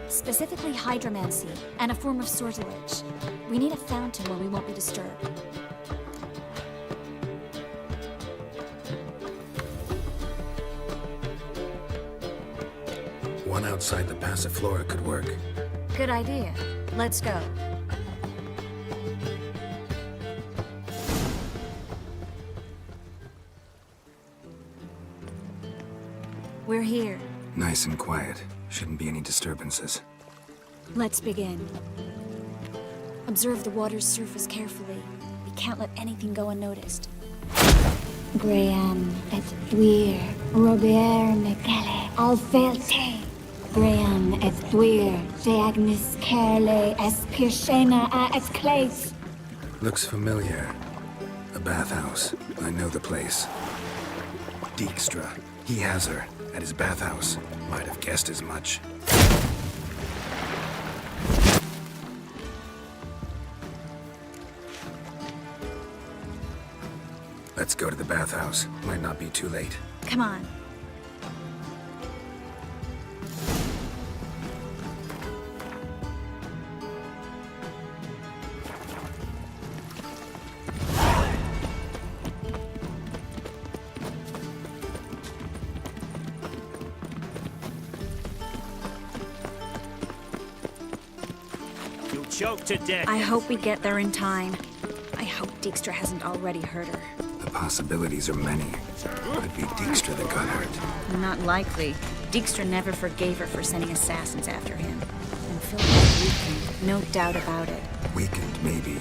Specifically hydromancy, and a form of sortilege. We need a fountain where we won't be disturbed. One outside the Passiflora could work. Good idea. Let's go. We're here. Nice and quiet. Shouldn't be any disturbances. Let's begin. Observe the water's surface carefully. We can't let anything go unnoticed. Graham et Dwyer, Robert Mekele, Alfelte. Graham et Dwyer, Deagnis Kerle, Espirshena a Esclase. Looks familiar. A bathhouse. I know the place. Dijkstra. He has her. At his bathhouse. Might have guessed as much. Let's go to the bathhouse. Might not be too late. Come on. Choked to death. I hope we get there in time. I hope Dijkstra hasn't already hurt her. The possibilities are many. Could be Dijkstra that got hurt. Not likely. Dijkstra never forgave her for sending assassins after him. And Philippa weakened, no doubt about it. Weakened, maybe,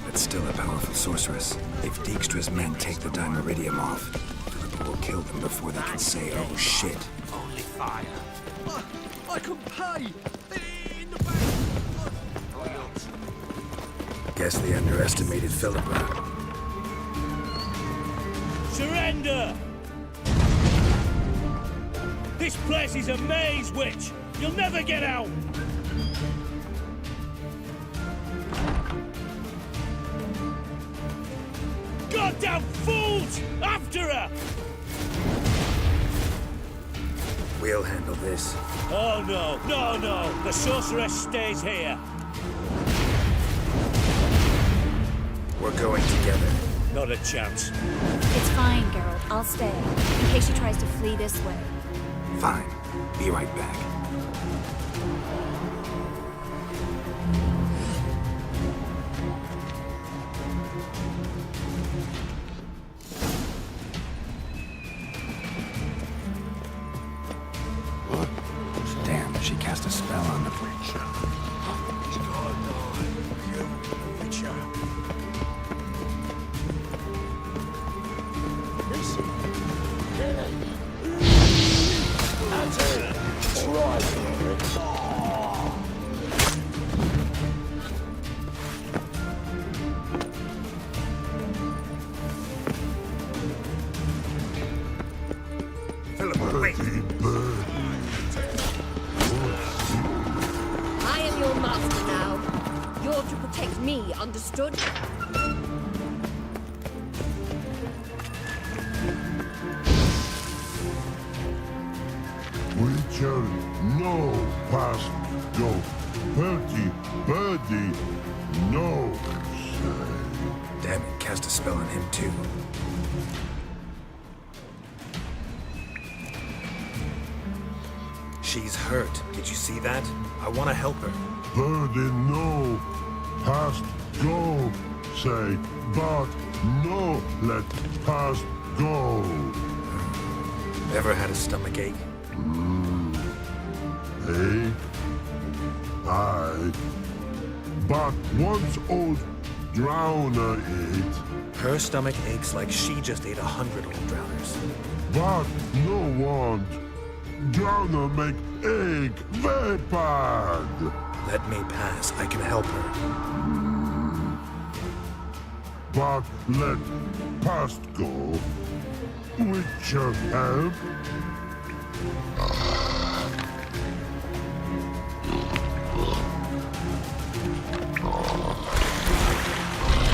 but still a powerful sorceress. If Dijkstra's men take the Dimeridium off, Philippa will kill them before they can say, oh shit. Only fire. I can pay! Guess they underestimated Philippa. Surrender! This place is a maze, witch! You'll never get out! Goddamn fools! After her! We'll handle this. Oh no, no, no! The sorceress stays here! We're going together. Not a chance. It's fine, Geralt. I'll stay, in case she tries to flee this way. Fine. Be right back. Damn, she cast a spell on the preacher. order to protect me, understood? Witcher, no past go. Bertie, birdie, no say. Damn it, cast a spell on him too. She's hurt. Did you see that? I want to help her. Birdie, no past go. Say, but no let past go. Ever had a stomach ache? Ache? Aye. But once old drowner ate. Her stomach aches like she just ate 100 old drowners. But no want. Drowner make ache very bad. Let me pass. I can help her. But let past go. Witcher help.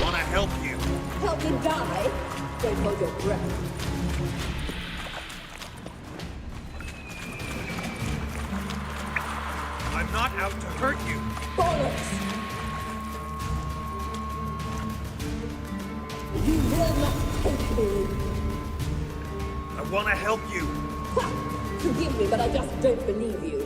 Wanna help you? Help me die? Don't hold your breath. I'm not out to hurt you. Bollocks! You will not take me. I want to help you. Ha! Forgive me, but I just don't believe you.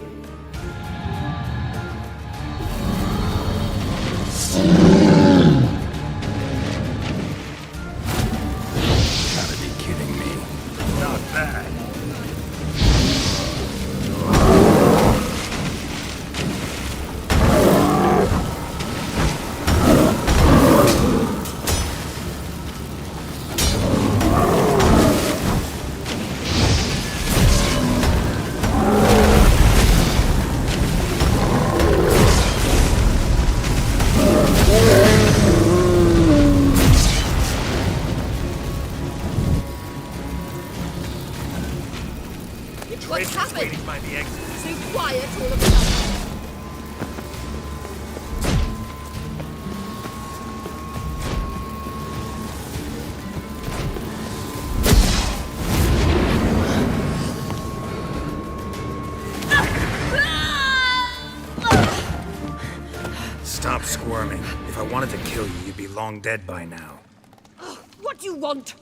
Gotta be kidding me. Not bad. What's happened? So quiet all of a sudden. Stop squirming. If I wanted to kill you, you'd be long dead by now. What do you want?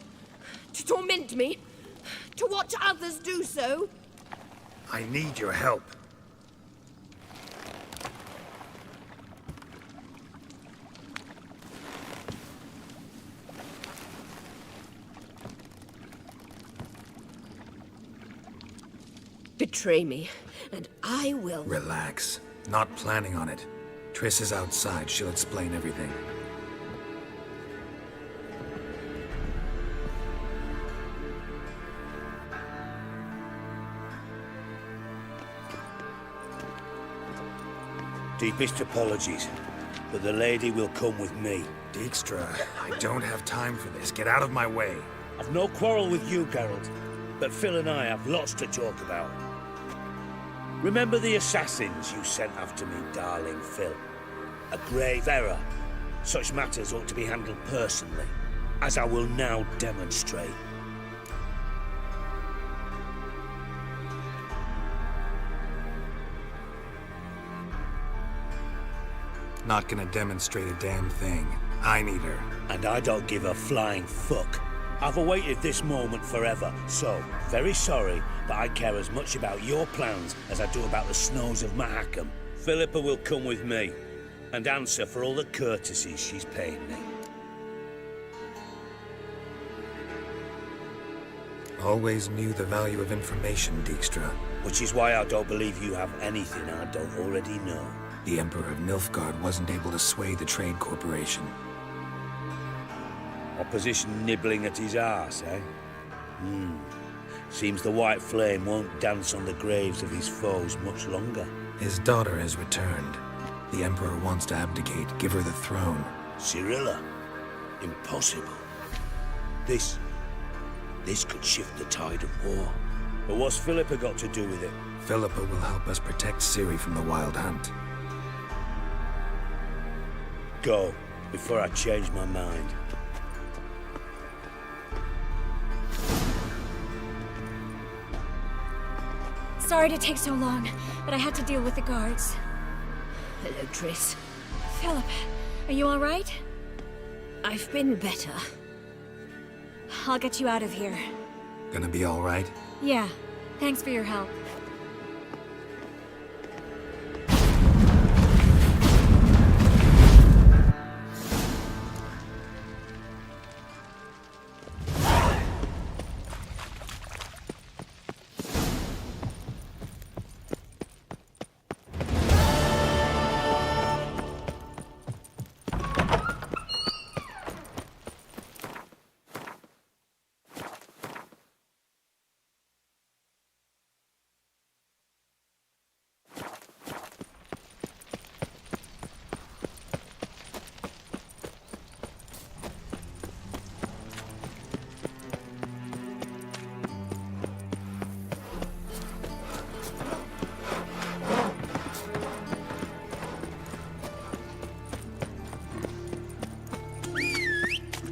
To torment me? To watch others do so? I need your help. Betray me, and I will. Relax. Not planning on it. Triss is outside. She'll explain everything. Deepest apologies, but the lady will come with me. Dijkstra, I don't have time for this. Get out of my way. I've no quarrel with you, Geralt, but Phil and I have lots to talk about. Remember the assassins you sent after me, darling Phil? A grave error. Such matters ought to be handled personally, as I will now demonstrate. Not gonna demonstrate a damn thing. I need her. And I don't give a flying fuck. I've awaited this moment forever, so very sorry, but I care as much about your plans as I do about the snows of Mahakam. Philippa will come with me and answer for all the courtesies she's paid me. Always knew the value of information, Dijkstra. Which is why I don't believe you have anything I don't already know. The Emperor of Nilfgaard wasn't able to sway the Trade Corporation. Opposition nibbling at his arse, eh? Seems the White Flame won't dance on the graves of his foes much longer. His daughter has returned. The Emperor wants to abdicate, give her the throne. Cyrilla? Impossible. This could shift the tide of war. But what's Philippa got to do with it? Philippa will help us protect Ciri from the Wild Hunt. go before I change my mind. Sorry to take so long, but I had to deal with the guards. Hello, Triss. Philip, are you all right? I've been better. I'll get you out of here. Gonna be all right? Yeah, thanks for your help.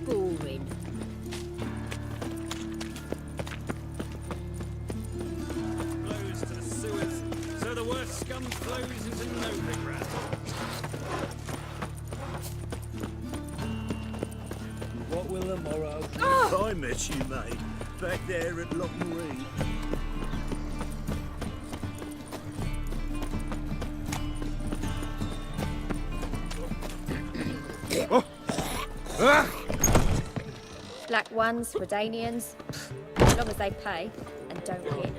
Boring. Flows to the sewers, so the worst scum flows into Novigrad. What will the morrow bring? Oh! I met you, mate, back there at Locken Reed. Black ones, Redanians, as long as they pay and don't hit.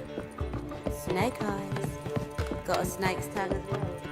Snake eyes. Got a snake's tongue as well.